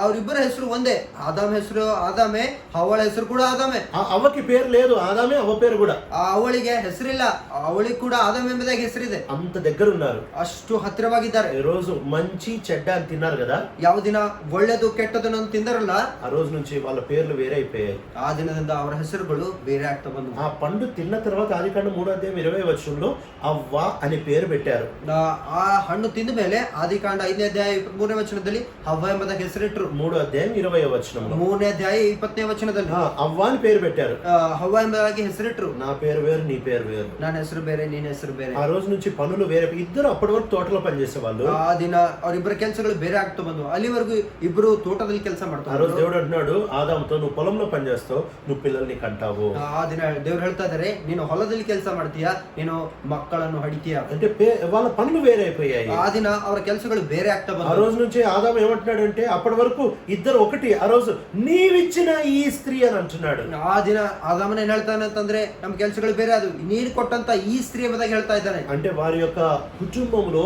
ಅವರಿಬ್ಬರ ಹೆಸರು ಒಂದೇ. ಆದಾಮ್ ಹೆಸರು ಆದಾಮೆ, ಹವ್ವಳ ಹೆಸರು ಕೂಡ ಆದಾಮೆ. అవ్వకి పేరు లేదు, ఆదామే అవ్వ పేరు కూడా. ಅವಳಿಗೆ ಹೆಸರಿಲ್ಲ, ಅವಳಿಗೆ ಕೂಡ ಆದಾಮ್ ಎಂಬುದಾಗಿ ಹೆಸರಿದೆ. అంత దగ్గర ఉన్నారు, ಅಷ್ಟು ಹತ್ತಿರವಾಗಿದ್ದಾರೆ. ఈ రోజు మంచి చెడ్డ అని తిన్నారు కదా, ಯಾವ ದಿನ ಒಳ್ಳೆದು ಕೆಟ್ಟದನ್ನು ತಿಂದರಲ್ಲ, ఆ రోజు నుంచి వాళ్ళ పేర్లు వేరే అయిపోయాయి. ಆ ದಿನದಿಂದ ಅವರ ಹೆಸರುಗಳು ಬೇರೆ ಆಗ್ತಾ ಬಂದವು. ఆ పండు తిన్న తర్వాత ఆదికాండం 3:20 అవ్వ అనే పేరు పెట్టారు. ಆ ಹಣ್ಣು ತಿಂದ ಮೇಲೆ ಆದಿಕಾಂಡ 5:23 ಹವ್ವ ಎಂಬುದಾಗಿ ಹೆಸರಿಟ್ಟರು. 3:20 3:20 అవ్వ అని పేరు పెట్టారు. ಹವ್ವ ಎಂಬುದಾಗಿ ಹೆಸರಿಟ್ಟರು. నా పేరు వేరు, నీ పేరు వేరు, ನನ್ನ ಹೆಸರು ಬೇರೆ, ನಿನ್ನ ಹೆಸರು ಬೇರೆ. ఆ రోజు నుంచి పనులు వేరే. ఇద్దరు అప్పటి వరకు తోటలో పనిచేసే వాళ్ళు. ಆ ದಿನ ಅವರಿಬ್ಬರ ಕೆಲಸಗಳು ಬೇರೆ ಆಗ್ತಾ ಬಂದವು. ಅಲ್ಲಿವರೆಗೂ ಇಬ್ರು ತೋಟದಲ್ಲಿ ಕೆಲಸ ಮಾಡ್ತಾರೆ. ఆ రోజు దేవుడు అంటున్నాడు ఆదాముతో, నువ్వు పొలంలో పనిచేస్తావు, నువ్వు పిల్లల్ని కంటావు. ಆ ದಿನ ದೇವ್ರು ಹೇಳ್ತಾ ಇದಾರೆ, ನೀನು ಹೊಲದಲ್ಲಿ ಕೆಲಸ ಮಾಡ್ತೀಯಾ, ನೀನು ಮಕ್ಕಳನ್ನು ಹಡಿತೀಯಾ. అంటే వాళ్ళ పనులు వేరే అయిపోయాయి. ಆ ದಿನ ಅವರ ಕೆಲಸಗಳು ಬೇರೆ ಆಗ್ತಾ ಬಂದವು. ఆ రోజు నుంచి ఆదాము ఏమంటున్నాడంటే, అప్పటి వరకు ఇద్దరు ఒకటి, ఆ రోజు నీవిచ్చిన ఈ స్త్రీ అని అంటున్నాడు. ಆ ದಿನ ಆದಾಮನ ಏನ್ ಹೇಳ್ತಾನೆ ಅಂತಂದ್ರೆ, ನಮ್ಮ ಕೆಲಸಗಳು ಬೇರೆ, ಅದು ನೀನು ಕೊಟ್ಟಂತ ಈ ಸ್ತ್ರೀ ಎಂಬುದಾಗಿ ಹೇಳ್ತಾ ಇದ್ದಾನೆ. అంటే వారి యొక్క కుటుంబంలో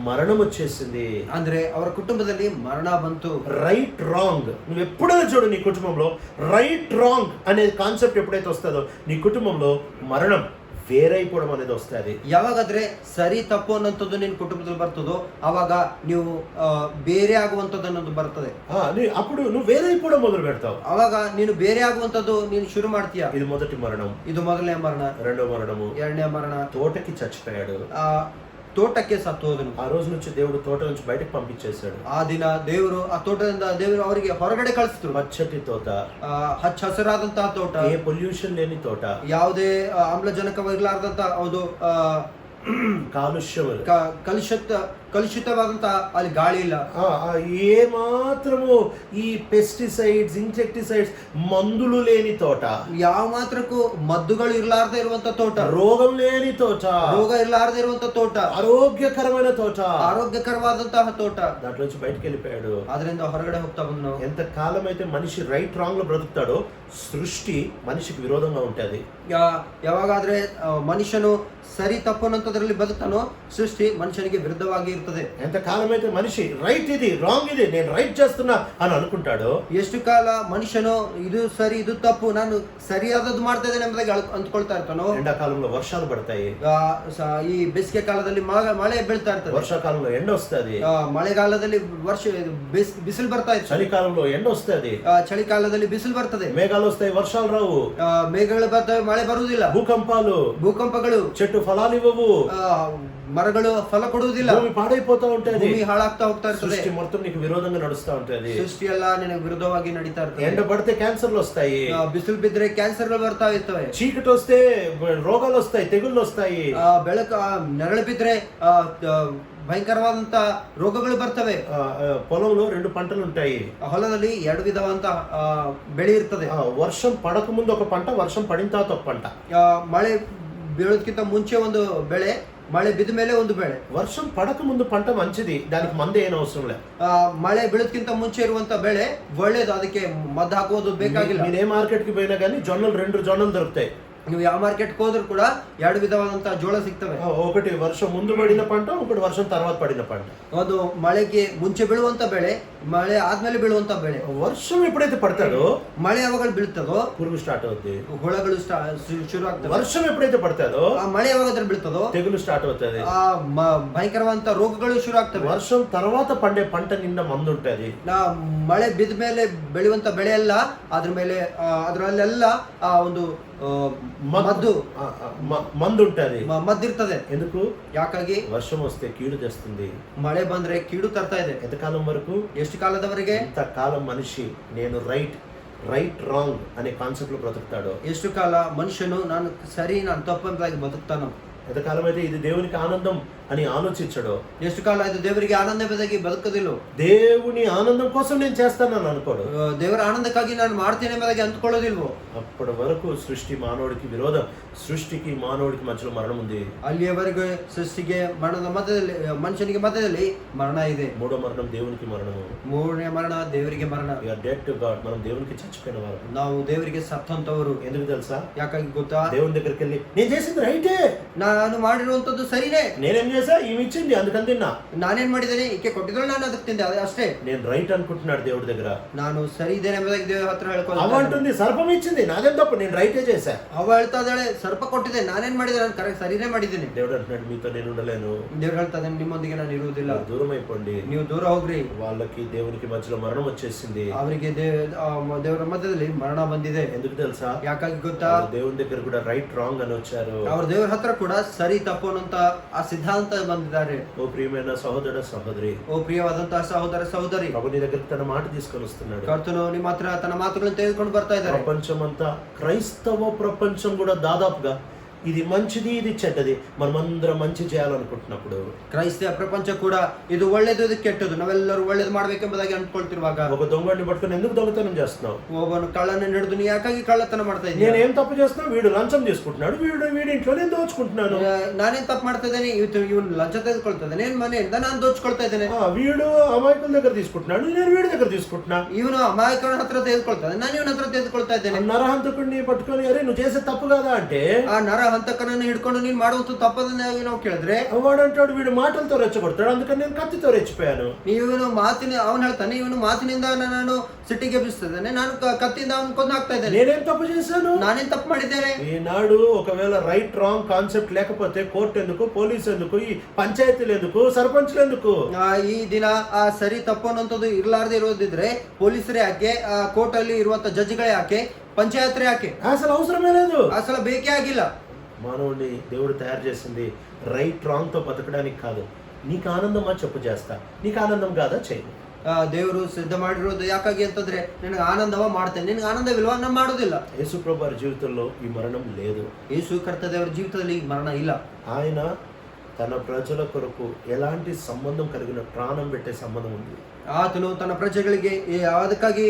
మరణం వచ్చేసింది. ಅಂದ್ರೆ ಅವರ ಕುಟುಂಬದಲ್ಲಿ ಮರಣ ಬಂತು. రైట్ రాంగ్, నువ్వు ఎప్పుడైనా చూడు నీ కుటుంబంలో రైట్ రాంగ్ అనే కాన్సెప్ట్ ఎప్పుడైతే వస్తుందో నీ కుటుంబంలో మరణం వేరైపోవడం అనేది వస్తుంది. ಯಾವಾಗಾದ್ರೆ ಸರಿ ತಪ್ಪು ಅನ್ನೋಂಥದ್ದು ನಿನ್ನ ಕುಟುಂಬದಲ್ಲಿ ಬರ್ತದೋ ಅವಾಗ ನೀವು ಬೇರೆ ಆಗುವಂಥದ್ದು ಅನ್ನೋದು ಬರ್ತದೆ. అప్పుడు నువ్వు వేరైపోవడం మొదలు పెడతావు. ಅವಾಗ ನೀನು ಬೇರೆ ಆಗುವಂಥದ್ದು ನೀನು ಶುರು ಮಾಡ್ತೀಯ. ఇది మొదటి మరణం. ಇದು ಮೊದಲನೇ ಮರಣ. రెండో మరణము, ಎರಡನೇ ಮರಣ, తోటకి చచ్చిపోయాడు. ತೋಟಕ್ಕೆ ಸತ್ತು ಹೋದನು. ఆ రోజు నుంచి దేవుడు తోట నుంచి బయటకు పంపించేశాడు. ಆ ದಿನ ದೇವರು ಆ ತೋಟದಿಂದ ದೇವರು ಅವರಿಗೆ ಹೊರಗಡೆ ಕಳಿಸಿದ್ರು. పచ్చటి తోట, ಹಚ್ಚ ಹಸಿರಾದಂತಹ ತೋಟ, ఏ పొల్యూషన్ లేని తోట, ಯಾವುದೇ ಆಮ್ಲಜನಕವಿರಲಾರ್ದಂತ ಒಂದು కాలుష్యం, ಕಲುಷಿತವಾದಂತಹ ಅಲ್ಲಿ ಗಾಳಿ ಇಲ್ಲ. ఏ మాత్రము ఈ పెస్టిసైడ్స్, ఇన్సెక్టిసైడ్స్, మందులు లేని తోట, ಯಾವ ಮಾತ್ರಕ್ಕೂ ಮದ್ದುಗಳು ಇರಲಾರದೆ ಇರುವಂತ ತೋಟ, రోగం లేని తోట, ರೋಗ ಇರಲಾರದೆ ಇರುವಂತ ತೋಟ, ఆరోగ్యకరమైన తోట, ಆರೋಗ್ಯಕರವಾದಂತಹ ತೋಟ. దాంట్లో నుంచి బయటకు వెళ్ళిపోయాడు. ಅದರಿಂದ ಹೊರಗಡೆ ಹೋಗ್ತಾ ಬಂದನು. ఎంత కాలం అయితే మనిషి రైట్ రాంగ్ లో బ్రతుకుతాడో సృష్టి మనిషికి విరోధంగా ఉంటది. ಯಾವಾಗಾದ್ರೆ ಮನುಷ್ಯನು ಸರಿ ತಪ್ಪು ಅನ್ನೋದ್ರಲ್ಲಿ ಬದುಕ್ತಾನೋ ಸೃಷ್ಟಿ ಮನುಷ್ಯನಿಗೆ ವಿರುದ್ಧವಾಗಿ ಇರ್ತದೆ. ఎంత కాలం అయితే మనిషి రైట్ ఇది రాంగ్ ఇది నేను రైట్ చేస్తున్నా అని అనుకుంటాడో, ಎಷ್ಟು ಕಾಲ ಮನುಷ್ಯನು ಇದು ಸರಿ ಇದು ತಪ್ಪು ನಾನು ಸರಿಯಾದದ್ದು ಮಾಡ್ತಾ ಇದ್ದೇನೆ ಎಂಬುದಾಗಿ ಅಂದ್ಕೊಳ್ತಾ ಇರ್ತಾನೋ, ఎండాకాలంలో వర్షాలు పడతాయి, ಈ ಬೇಸಿಗೆ ಕಾಲದಲ್ಲಿ ಮಳೆ ಬೀಳ್ತಾ ಇರ್ತದೆ, వర్షాకాలంలో ఎండ వస్తుంది, ಮಳೆಗಾಲದಲ್ಲಿ ಬಿಸಿಲು ಬರ್ತಾ ಇರ್ತದೆ, చలికాలంలో ఎండ వస్తుంది, ಚಳಿಗಾಲದಲ್ಲಿ ಬಿಸಿಲು ಬರ್ತದೆ, మేఘాలు వస్తాయి వర్షాలు రావు, ಮೇಘಗಳು ಬರ್ತವೆ ಮಳೆ ಬರುವುದಿಲ್ಲ, భూకంపాలు, ಭೂಕಂಪಗಳು, చెట్టు ఫలాలు ఇవ్వవు, మరಗಳು ఫల కొಡುವುದಿಲ್ಲ. భూమి పాడైపోతా ఉంటది. భూమి ಹಾಳಾಗ್ತಾ ಹೋಗ್ತಾ ಇರ್ತದೆ. సృష్టి మొత్తం నీకు విరోధంగా నడుస్తా ఉంటది. ಸೃಷ್ಟಿ ಎಲ್ಲ ನಿನಗೆ ವಿರುದ್ಧವಾಗಿ ನಡೀತಾ ಇರ್ತದೆ. ఎండ పడితే క్యాన్సర్లు వస్తాయి. ಬಿಸಿಲು ಬಿದ್ರೆ ಕ್ಯಾನ್ಸರ್ಗಳು ಬರ್ತಾ ಇರ್ತವೆ. చీకటి వస్తే రోగాలు వస్తాయి, తెగుళ్ళు వస్తాయి. ಬೆಳಕು ನೆರಳು ಬಿದ್ರೆ ಭಯಂಕರವಾದಂತ ರೋಗಗಳು ಬರ್ತವೆ. పొలంలో 2 పంటలు ఉంటాయి. ಹೊಲದಲ್ಲಿ 2 ವಿಧವಾದಂತ ಬೆಳೆ ಇರ್ತದೆ. వర్షం పడక ముందు ఒక పంట, వర్షం పడిన తర్వాత ఒక పంట. ಮಳೆ ಬೀಳೋದಕ್ಕಿಂತ ಮುಂಚೆ ಒಂದು ಬೆಳೆ, ಮಳೆ ಬಿದ್ದ ಮೇಲೆ ಒಂದು ಬೆಳೆ. వర్షం పడక ముందు పంట మంచిది, దానికి మందు ఏం అవసరం లేదు. ಮಳೆ ಬೀಳೋದಕ್ಕಿಂತ ಮುಂಚೆ ಇರುವಂತ ಬೆಳೆ ಒಳ್ಳೇದು, ಅದಕ್ಕೆ ಮದ್ದು ಹಾಕೋದು ಬೇಕಾಗಿಲ್ಲ. మీరు ఏ మార్కెట్ కి పోయినా కానీ జొన్నలు 2 జొన్నలు దొరుకుతాయి. ನೀವು ಯಾವ ಮಾರ್ಕೆಟ್ ಹೋದ್ರು ಕೂಡ 2 ವಿಧವಾದಂತ ಜೋಳ ಸಿಗ್ತವೆ. ఒకటి వర్షం ముందు పడిన పంట, ఒకటి వర్షం తర్వాత పడిన పంట. ಒಂದು ಮಳೆಗೆ ಮುಂಚೆ ಬೀಳುವಂತ ಬೆಳೆ, ಮಳೆ ಆದ್ಮೇಲೆ ಬೀಳುವಂತ ಬೆಳೆ. వర్షం ఎప్పుడైతే పడతాడో, ಮಳೆ ಯಾವಾಗ ಬೀಳ್ತದೋ పురుగు స్టార్ట్ అవుతుంది, ಹುಳಗಳು ಶುರು ಆಗ್ತವೆ. వర్షం ఎప్పుడైతే పడతాడో, ಆ ಮಳೆ ಯಾವಾಗ ಬೀಳ್ತದೋ తెగులు స్టార్ట్ అవుతుంది. ಆ ಭಯಂಕರವಾದಂತ ರೋಗಗಳು ಶುರು ಆಗ್ತವೆ. వర్షం తర్వాత పండే పంట నిండా మందు ఉంటది. ಮಳೆ ಬಿದ್ದ ಮೇಲೆ ಬೆಳೆಯುವಂತ ಬೆಳೆ ಎಲ್ಲ ಅದ್ರ ಮೇಲೆ ಅದರಲ್ಲೆಲ್ಲ ಒಂದು మద్దు మందు ఉంటది, మద్దిರ್ತದೆ. ఎందుకు? ಯಾಕಾಗಿ వర్షం వస్తే కీడు తెస్తుంది. ಮಳೆ ಬಂದ್ರೆ ಕೀಡು ತರ್ತಾ ಇದೆ. ఎంతకాలం వరకు? ಎಷ್ಟು ಕಾಲದವರೆಗೆ? ఎంతకాలం మనిషి నేను రైట్ రాంగ్ అనే కాన్సెప్ట్ లో బ్రతుకుతాడో, ಎಷ್ಟು ಕಾಲ ಮನುಷ್ಯನು ನಾನು ಸರಿ ನಾನು ತಪ್ಪು ಎಂಬುದಾಗಿ ಬದುಕ್ತಾನೋ, ఎంతకాలం అయితే ఇది దేవునికి ఆనందం అని ఆలోచించడో, ಎಷ್ಟು ಕಾಲ ಇದು ದೇವರಿಗೆ ಆನಂದ ಎಂಬುದಾಗಿ ಬದುಕದಿಲ್ಲೋ, దేవుని ఆనందం కోసం నేను చేస్తానని అనుకోడు, ದೇವರ ಆನಂದಕ್ಕಾಗಿ ನಾನು ಮಾಡ್ತೇನೆ ಎಂಬುದಾಗಿ ಅಂದ್ಕೊಳ್ಳೋದಿಲ್ವೋ, అప్పటి వరకు సృష్టి మానవుడికి విరోధం, సృష్టికి మానవుడికి మధ్యలో మరణం ఉంది. ಅಲ್ಲಿಯವರೆಗೂ ಸೃಷ್ಟಿಗೆ ಮರಣದ ಮಧ್ಯದಲ್ಲಿ, ಮನುಷ್ಯನಿಗೆ ಮಧ್ಯದಲ್ಲಿ ಮರಣ ಇದೆ. మూడో మరణం దేవునికి మరణము. 3ನೇ ಮರಣ ದೇವರಿಗೆ ಮರಣ. We are dead to God. మనం దేవునికి చచ్చిపోయిన వారు. ನಾವು ದೇವರಿಗೆ ಸತ್ತಂತವರು. ఎందుకు తెలుసా? ಯಾಕಾಗಿ ಗೊತ್ತಾ? దేవుని దగ్గరికి వెళ్ళి నేను చేసింది రైటే, ನಾನು ಮಾಡಿರುವಂತದ್ದು ಸರಿನೇ, నేనేం చేసా, ఈమె ఇచ్చింది అందుకని తిన్నా, ನಾನೇನ್ ಮಾಡಿದ್ದೇನೆ ಈಕೆ ಕೊಟ್ಟಿದ್ರು ನಾನು ಅದಕ್ಕೆ ತಿಂದೆ, ಅದೇ ಅಷ್ಟೇ. నేను రైట్ అనుకుంటున్నాడు దేవుడి దగ్గర. ನಾನು ಸರಿ ಇದ್ದೇನೆ ಎಂಬುದಾಗಿ ದೇವರ ಹತ್ರ ಹೇಳ್ಕೊಳ್ಳೋದು. అవ అంటుంది సర్పం ఇచ్చింది, నాదేం తప్పు, నేను రైటే చేశా. ಅವ ಹೇಳ್ತಾ ಇದ್ದಾಳೆ ಸರ್ಪ ಕೊಟ್ಟಿದೆ, ನಾನೇನ್ ಮಾಡಿದೆ, ನಾನು ಕರೆಕ್ಟ್ ಸರಿನೇ ಮಾಡಿದ್ದೀನಿ. దేవుడు అంటున్నాడు మీతో నేను ఉండలేను. ದೇವ್ರು ಹೇಳ್ತಾ ಇದ್ದಾನೆ ನಿಮ್ಮೊಂದಿಗೆ ನಾನು ಇರುವುದಿಲ್ಲ, దూరం అయిపోండి. ನೀವು ದೂರ ಹೋಗ್ರಿ. వాళ్ళకి దేవునికి మధ్యలో మరణం వచ్చేసింది. ಅವರಿಗೆ ದೇವರ ಮಧ್ಯದಲ್ಲಿ ಮರಣ ಬಂದಿದೆ. ఎందుకు తెలుసా? ಯಾಕಾಗಿ ಗೊತ್ತಾ? దేవుని దగ్గర కూడా రైట్ రాంగ్ అని వచ్చారు. ಅವ್ರ ದೇವರ ಹತ್ರ ಕೂಡ ಸರಿ ತಪ್ಪು ಅನ್ನುವಂತ ಆ ಸಿದ್ಧಾಂತ ಬಂದಿದ್ದಾರೆ. ఓ ప్రియమైన సహోదర సహోదరి, ಓ ಪ್ರಿಯವಾದಂತಹ ಸಹೋದರ ಸಹೋದರಿ, ప్రభు నీ దగ్గరికి తన మాట తీసుకొని వస్తున్నాడు. ಕರ್ತನು ನಿಮ್ಮ ಹತ್ರ ತನ್ನ ಮಾತುಗಳನ್ನು ತೆಗೆದುಕೊಂಡು ಬರ್ತಾ ಇದ್ದಾರೆ. ప్రపంచమంతా, క్రైస్తవ ప్రపంచం కూడా దాదాపుగా ఇది మంచిది ఇది చెడ్డది మనమందరం మంచి చేయాలనుకుంటున్నప్పుడు, ಕ್ರೈಸ್ತ ಪ್ರಪಂಚ ಕೂಡ ಇದು ಒಳ್ಳೇದು ಇದು ಕೆಟ್ಟದು ನಾವೆಲ್ಲರೂ ಒಳ್ಳೇದು ಮಾಡ್ಬೇಕೆಂಬುದಾಗಿ ಅನ್ಕೊಳ್ತಿರುವಾಗ, ఒక దొంగని పట్టుకొని ఎందుకు దొంగతనం చేస్తున్నావు? ಒಬ್ಬನು ಕಳ್ಳನ ಹಿಡಿದು ನೀ ಯಾಕಾಗಿ ಕಳ್ಳತನ ಮಾಡ್ತಾ ಇದ್ದೀನಿ? నేనేం తప్పు చేస్తున్నావు? వీడు లంచం తీసుకుంటున్నాడు, వీడి ఇంట్లో నేను దోచుకుంటున్నాను. ನಾನೇನ್ ತಪ್ಪು ಮಾಡ್ತಾ ಇದ್ದೇನೆ? ಇವನು ಲಂಚ ತೆಗೆದುಕೊಳ್ತಾ ಇದ್ದಾನೆ, ಮನೆಯಿಂದ ನಾನು ದೋಚ್ಕೊಳ್ತಾ ಇದ್ದೇನೆ. వీడు అమాయకుల దగ్గర తీసుకుంటున్నాడు, నేను వీడి దగ్గర తీసుకుంటున్నా. ಇವನು ಅಮಾಯಕನ ಹತ್ರ ತೆಗೆದುಕೊಳ್ತಾ ಇದ್ದಾನೆ, ನಾನು ಇವನ ಹತ್ರ ತೆಗೆದುಕೊಳ್ತಾ ಇದ್ದೇನೆ. నరహంతకుడిని పట్టుకొని అరే నువ్వు చేసే తప్పు కదా అంటే, ಆ ನರಹಂತಕನನ್ನು ಹಿಡ್ಕೊಂಡು ನೀನ್ ಮಾಡುವಂತ ತಪ್ಪದನ್ನಾಗಿ ನಾವು ಕೇಳಿದ್ರೆ, వాడు అంటాడు వీడు మాటలతో రెచ్చగొడతాడు, అందుకని నేను కత్తితో రెచ్చిపోయాను. ಇವನು ಮಾತಿನ ಅವನು ಹೇಳ್ತಾನೆ, ಇವನು ಮಾತಿನಿಂದ ನಾನು ಸಿಟ್ಟಿಗೆ ಎಬ್ಬಿಸ್ತಿದ್ದೇನೆ, ನಾನು ಕತ್ತಿಯಿಂದ ಅವನು ಕೊಂದು ಹಾಕ್ತಾ ಇದ್ದೇನೆ. నేనేం తప్పు చేశాను? ನಾನೇನ್ ತಪ್ಪು ಮಾಡಿದ್ದೇನೆ? ఈనాడు ఒకవేళ రైట్ రాంగ్ కాన్సెప్ట్ లేకపోతే కోర్టు ఎందుకు, పోలీసు ఎందుకు, ఈ పంచాయతీలు ఎందుకు, సర్పంచ్లు ఎందుకు? ಈ ದಿನ ಆ ಸರಿ ತಪ್ಪು ಅನ್ನೋಂಥದ್ದು ಇರ್ಲಾರ್ದೆ ಇರೋದಿದ್ರೆ ಪೊಲೀಸರೇ ಯಾಕೆ, ಕೋರ್ಟ್ ಅಲ್ಲಿ ಇರುವಂತ ಜಡ್ಜ್ಗಳೇ ಯಾಕೆ, పంచాయతీ ಯಾಕೆ? అసలు అవసరమే లేదు, అసలు ಬೇಕೇ ಆಗಿಲ್ಲ. మానవుడిని దేవుడు తయారు చేసింది రైట్ రాంగ్ తో బతకడానికి కాదు. నీకు ఆనందమా చెప్పు చేస్తా, నీకు ఆనందం కాదా చెయ్యి. ದೇವರು ಸಿದ್ಧ ಮಾಡಿರೋದು ಯಾಕಾಗಿ ಅಂತಂದ್ರೆ ನಿನಗೆ ಆನಂದವ ಮಾಡ್ತೇನೆ, ನಿನಗೆ ಆನಂದವಿಲ್ವಾ ನಾನು ಮಾಡೋದಿಲ್ಲ. యేసు ప్రభు వారి జీవితంలో ఈ మరణం లేదు. ಯೇಸು ಕರ್ತ ದೇವರ ಜೀವಿತದಲ್ಲಿ ಈ ಮರಣ ಇಲ್ಲ. ఆయన తన ప్రజల కొరకు ఎలాంటి సంబంధం కలిగిన ప్రాణం పెట్టే సంబంధం ఉంది. ಆತನು ತನ್ನ ಪ್ರಜೆಗಳಿಗೆ ಅದಕ್ಕಾಗಿ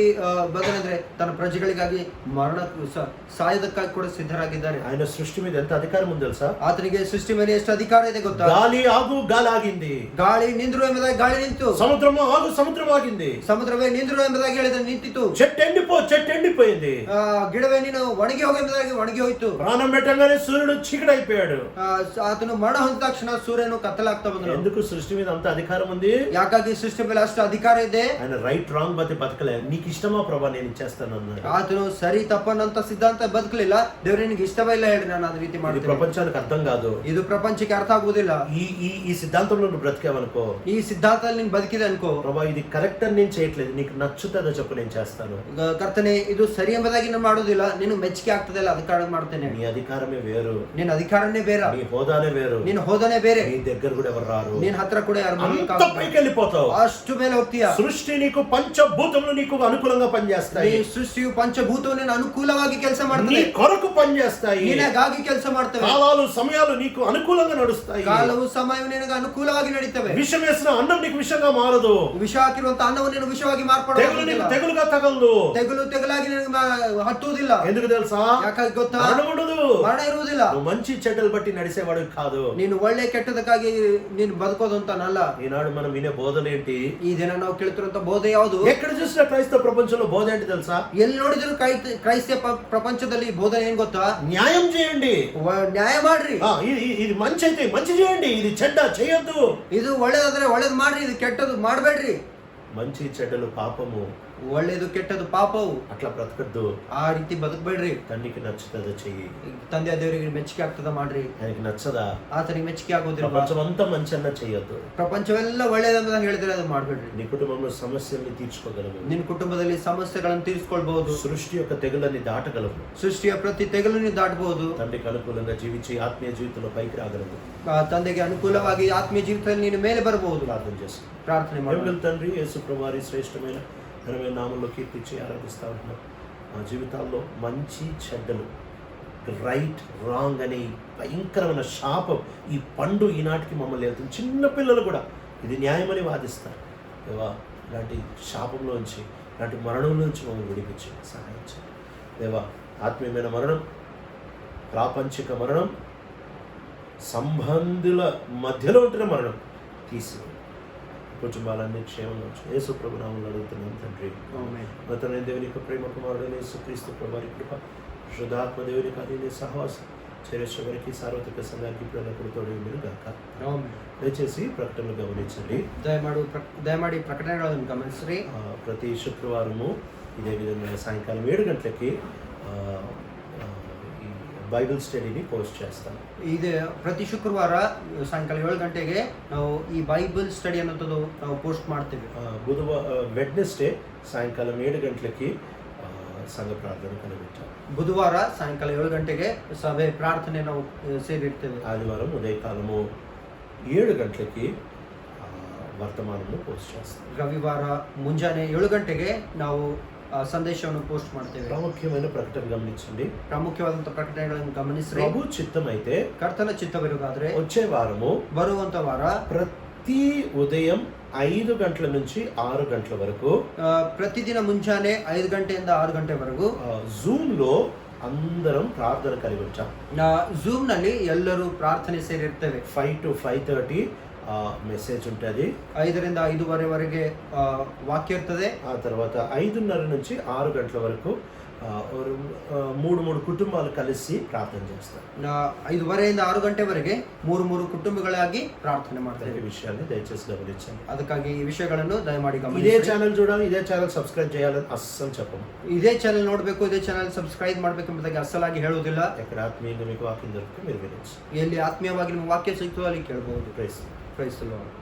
ಬದಲಾದ್ರೆ ತನ್ನ ಪ್ರಜೆಗಳಿಗಾಗಿ ಮರಣ ಸಾಯೋದಕ್ಕಾಗಿ ಕೂಡ ಸಿದ್ಧರಾಗಿದ್ದಾರೆ. ఆయన సృష్టి మీద ఎంత అధికారం ఉంది తెలుసా? ಆತನಿಗೆ ಸೃಷ್ಟಿ ಮೇಲೆ ಎಷ್ಟು ಅಧಿಕಾರ ಇದೆ ಗೊತ್ತಾ? గాలి ఆగు, గాలి ఆగింది. ಗಾಳಿ ನಿಂದ್ರು ಎಂಬುದಾಗಿ ಗಾಳಿ ನಿಂತು, సముద్రము ఆగు, సముద్రం ఆగింది. ಸಮುದ್ರವೇ ನಿಂದ್ರು ಎಂಬುದಾಗಿ ಹೇಳಿದ್ರೆ ನಿಂತಿತು. చెట్టు ఎండిపో, చెట్టు ఎండిపోయింది. ಗಿಡವೇ ನೀನು ಒಣಗಿ ಹೋಗಿ ಎಂಬುದಾಗಿ ಒಣಗಿ ಹೋಯ್ತು. ప్రాణం పెట్టగానే సూర్యుడు చీకటైపోయాడు. ಆತನು ಮರಣ ಹೊಂದ ತಕ್ಷಣ ಸೂರ್ಯನು ಕತ್ತಲಾಗ್ತಾ ಬಂದನು. ఎందుకు సృష్టి మీద అంత అధికారం ఉంది? ಯಾಕಾಗಿ ಸೃಷ್ಟಿ ಮೇಲೆ ಅಷ್ಟು ಅಧಿಕಾರ ಇದೆ? ఆయన రైట్ రాంగ్ బతకలే. నీకు ఇష్టమా ప్రభా నేను ఇచ్చేస్తాను అన్నాడు. ಆತನು ಸರಿ ತಪ್ಪನ್ನಂತ ಸಿದ್ಧಾಂತ ಬದುಕಲಿಲ್ಲ. ದೇವರು ನಿನಗೆ ಇಷ್ಟವೇ ಇಲ್ಲ ಹೇಳಿ ನಾನು ಅದ ರೀತಿ ఇది ಮಾಡ್ತೀನಿ. ప్రపంచానికి అర్థం కాదు. ಇದು ಪ್ರಪಂಚಕ್ಕೆ ಅರ್ಥ ಆಗುವುದಿಲ್ಲ. ఈ సిద్ధాంతంలో నువ్వు బ్రతికేవనుకో, ಈ ಸಿದ್ಧಾಂತದಲ್ಲಿ ನೀನು ಬದುಕಿದೆ ಅನ್ಕೋ, ప్రభా ఇది కరెక్ట్ అని నేను చేయట్లేదు, నీకు నచ్చుతుందో చెప్పు నేను చేస్తాను. ಕರ್ತನೆ ಇದು ಸರಿ ಎಂಬುದಾಗಿ ನಾನು ಮಾಡೋದಿಲ್ಲ, ನೀನು ಮೆಚ್ಚುಗೆ ಆಗ್ತದೆ ಇಲ್ಲ ಅದಕ್ಕಾಗಿ ಮಾಡ್ತೇನೆ. నీ అధికారమే వేరు, ನಿನ್ನ ಅಧಿಕಾರನೇ ಬೇರೆ, నీ హోదానే వేరు, ನಿನ್ನ ಹೋದನೆ ಬೇರೆ. నీ దగ్గర కూడా ఎవరు రారు. ನಿನ್ ಹತ್ರ ಕೂಡ ಯಾರು అంత ಬರಲಿಕ್ಕಾಗಲ್ಲ. పైకి వెళ్ళిపోతావు. ಅಷ್ಟು ಮೇಲೆ ಹೋಗ್ತೀಯ. సృష్టి నీకు పంచభూతములు నీకు అనుకూలంగా పనిచేస్తాయి. ಈ ಸೃಷ್ಟಿಯು ಪಂಚಭೂತವು ನಿನ್ನ ಅನುಕೂಲವಾಗಿ ಕೆಲಸ నీ ಮಾಡ್ತದೆ. కొరకు పనిచేస్తాయి. ನಿನಗಾಗಿ ಕೆಲಸ ಮಾಡ್ತವೆ. కాలాలు సమయాలు నీకు అనుకూలంగా నడుస్తాయి. ಕಾಲವು ಸಮಯವು ನಿನಗೆ ಅನುಕೂಲವಾಗಿ ನಡೀತವೆ. విషం వేసిన అన్నం నీకు విషంగా మారదు. ವಿಷ ಹಾಕಿರುವಂತ ಅನ್ನವು ನೀನು ವಿಷವಾಗಿ తెగులు నీకు ಮಾರ್ಪಡುವುದಿಲ್ಲ. తెగులుగా తగలదు. ತೆಗುಲಾಗಿ ನಿನಗೆ ಹತ್ತುವುದಿಲ್ಲ. ఎందుకు తెలుసా? ಯಾಕಾಗಿ ಗೊತ್ತಾ? మరణం ఉండదు. ಮರಣ ಇರುವುದಿಲ್ಲ. నువ్వు మంచి చెడ్డలు బట్టి నడిసేవాడు కాదు. ನೀನು ಒಳ್ಳೆ ಕೆಟ್ಟದಕ್ಕಾಗಿ ನೀನು ಬದುಕೋದು ಅಂತಾನಲ್ಲ. ఈనాడు మనం వినే బోధలేంటి? ಈ ದಿನ ನಾವು ಕೇಳ್ತಿರುವಂತ ಬೋಧೆ ಯಾವುದು? ఎక్కడ చూసినా క్రైస్తవ ప్రపంచంలో బోధ ఏంటి తెలుసా? ಎಲ್ಲಿ ನೋಡಿದ್ರು ಕ್ರೈಸ್ತ ಪ್ರಪಂಚದಲ್ಲಿ ಬೋಧನೆ ಏನ್ ಗೊತ್ತಾ? న్యాయం చేయండి. ನ್ಯಾಯ ಮಾಡ್ರಿ. ఇది మంచి అయితే మంచి చేయండి, ఇది చెడ్డ చేయొద్దు. ಇದು ಒಳ್ಳೇದಾದ್ರೆ ಒಳ್ಳೇದ್ ಮಾಡ್ರಿ, ಇದು ಕೆಟ್ಟದ್ದು ಮಾಡ್ಬೇಡ್ರಿ. మంచి చెడ్డలు పాపము. ಒಳ್ಳೇದು ಕೆಟ್ಟದ್ದು ಪಾಪವು. అట్లా బ్రతకద్దు. ಆ ರೀತಿ ಬದುಕಬೇಡ್ರಿ. తండ్రికి నచ్చుతుందా చెయ్యి. ತಂದೆ ದೇವರಿಗೆ ಮೆಚ್ಚುಗೆ ಆಗ್ತದ ಮಾಡ್ರಿ. ఆయనకి నచ్చదా? ಆತನಿಗೆ ಮೆಚ್ಚುಗೆ ಆಗೋದಿಲ್ಲ. ప్రపంచం అంతా మంచి అన్న చెయ్యొద్దు. ಪ್ರಪಂಚವೆಲ್ಲ ಒಳ್ಳೇದಂತ ಹೇಳಿದ್ರೆ ಅದು ಮಾಡ್ಬೇಡ್ರಿ. నీ కుటుంబంలో సమస్యల్ని తీర్చుకోగలవు. ನಿನ್ ಕುಟುಂಬದಲ್ಲಿ ಸಮಸ್ಯೆಗಳನ್ನು ತೀರಿಸಿಕೊಳ್ಬಹುದು. సృష్టి యొక్క తెగులని దాటగలవు. ಸೃಷ್ಟಿಯ ಪ್ರತಿ ತೆಗಲನ್ನು ದಾಟಬಹುದು. తండ్రికి అనుకూలంగా జీవించి ఆత్మీయ జీవితంలో పైకి రాగలవు. ತಂದೆಗೆ ಅನುಕೂಲವಾಗಿ ಆತ್ಮೀಯ ಜೀವಿತದಲ್ಲಿ ನೀನು ಮೇಲೆ ಬರಬಹುದು. ప్రార్థన చేసి ಪ್ರಾರ್ಥನೆ ಮಾಡಿ. తండ్రి యేసు ప్రభువారి శ్రేష్టమైన ఘనమైన నామంలో కీర్తించి ఆరాధిస్తా ఉంటున్నాం. మా జీవితాల్లో మంచి చెడ్డలు, రైట్ రాంగ్ అనే ఈ భయంకరమైన శాపం, ఈ పండు ఈనాటికి మమ్మల్ని వెళ్తుంది. చిన్న పిల్లలు కూడా ఇది న్యాయమని వాదిస్తారు. దేవా, ఇలాంటి శాపంలోంచి, ఇలాంటి మరణంలోంచి మమ్మల్ని విడిపించి సహాయం చేయండి. దేవా, ఆత్మీయమైన మరణం, ప్రాపంచిక మరణం, సంబంధుల మధ్యలో ఉంటున్న మరణం తీసి కుటుంబాలన్నీ క్షేమంగా ఉంచు. యేసు ప్రభు నామములో అడుగుతున్నాం తండ్రి. మతనైన దేవుని యొక్క ప్రేమ కుమారుడైన యేసుక్రీస్తు ప్రభు వారి కృప, శుద్ధాత్మ దేవుని కార్య సహవాసం చేరేశ్వరికి సార్వత్రిక సంఘానికి ఇప్పుడు తోడు మీరు గాక. దయచేసి ప్రకటనలు గమనించండి. దయమాడి ప్రకటనలను గమనించండి. ప్రతి శుక్రవారము ఇదే విధంగా సాయంకాలం 7 గంటలకి బైబిల్ స్టడీని పోస్ట్ చేస్తాం. ಇದೆ ಪ್ರತಿ ಶುಕ್ರವಾರ ಸಾಯಂಕಾಲ 7 ಗಂಟೆಗೆ ನಾವು ಈ ಬೈಬಲ್ ಸ್ಟಡಿ ಅನ್ನೋದು ನಾವು ಪೋಸ್ಟ್ ಮಾಡ್ತೇವೆ. వెడ్నెస్డే సాయంకాలం 7 గంటలకి సంఘ ప్రార్థన కనిపెట్టాం. ಬುಧವಾರ ಸಾಯಂಕಾಲ 7 ಗಂಟೆಗೆ ಸಭೆ ಪ್ರಾರ್ಥನೆ ನಾವು ಸೇರಿರ್ತೇವೆ. ఆదివారం ఉదయకాలము 7 గంటలకి వర్తమానము పోస్ట్ చేస్తాం. ರವಿವಾರ ಮುಂಜಾನೆ 7 ಗಂಟೆಗೆ ನಾವು ಸಂದೇಶವನ್ನು ಪೋಸ್ಟ್ ಮಾಡ್ತೇವೆ. ಪ್ರಾಮುಖ್ಯమైన ಪ್ರಕಟಣೆ ಗಮನಿಂచండి. ಪ್ರಾಮುಖ್ಯವಾದಂತ ಪ್ರಕಟಣೆಗಳನ್ನು ಗಮನಿಸಿ. ప్రభు చిత్తమైతే, ಕರ್ತನ ಚಿತ್ತವಿರುವುದಾದ್ರೆ వచ్చే వారము ಬರುವಂತ ವಾರ ప్రతి ఉదయం 5 గంటల నుంచి 6 గంటల వరకు ప్రతిదిన ಮುಂಜಾನೆ 5 ಗಂಟೆಯಿಂದ 6 ಗಂಟೆವರೆಗೂ జూమ్ లో అందరం ప్రార్థన కలిగి ఉంటాం. ಜೂಮ್ ನಲ್ಲಿ ಎಲ್ಲರೂ ಪ್ರಾರ್ಥನೆ ಸೇರಿರ್ತೇವೆ. 5 to 5:30 మెసేజ్ ఉంటుంది. 5 ರಿಂದ 5:30 వాక్య ఇರ್ತದೆ. ఆ తర్వాత 5:30 నుంచి 6 గంటల వరకు 3 కుటుంబాలు కలిసి ప్రార్థన చేస్తారు. 5:30 ಇಂದ 6 ಗಂಟೆವರೆಗೆ 3 ಕುಟುಂಬಗಳಾಗಿ ಪ್ರಾರ್ಥನೆ ಮಾಡ್ತಾರೆ. ఈ విషయాన్ని దయచేసి గమనించండి. ಅದಕ್ಕಾಗಿ ಈ ವಿಷಯಗಳನ್ನು ದಯಮಾಡಿ ಗಮನಿಸಿ. ఇదే ఛానల్ చూడాలి, ఇదే ఛానల్ సబ్స్క్రైబ్ చేయాలని అస్సలు చెప్పము. ఇదే ఛానల్ ನೋಡಬೇಕು, ಇದೇ ఛానల్ ಸಬ್ಸ್ಕ್ರೈಬ್ ಮಾಡಬೇಕು ಎಂಬುದಾಗಿ ಅಸಲಾಗಿ ಹೇಳುವುದಿಲ್ಲ. ఎక్కడ ఆత్మీయంగా మీకు వాక్యం దొరికితే మీరు వినొచ్చు. ಎಲ್ಲಿ ಆತ್ಮೀಯವಾಗಿ ನಿಮಗೆ ವಾಕ್ಯ ಸಿಗ್ತದೋ ಅಲ್ಲಿ ಕೇಳಬಹುದು. Praise praise the lord.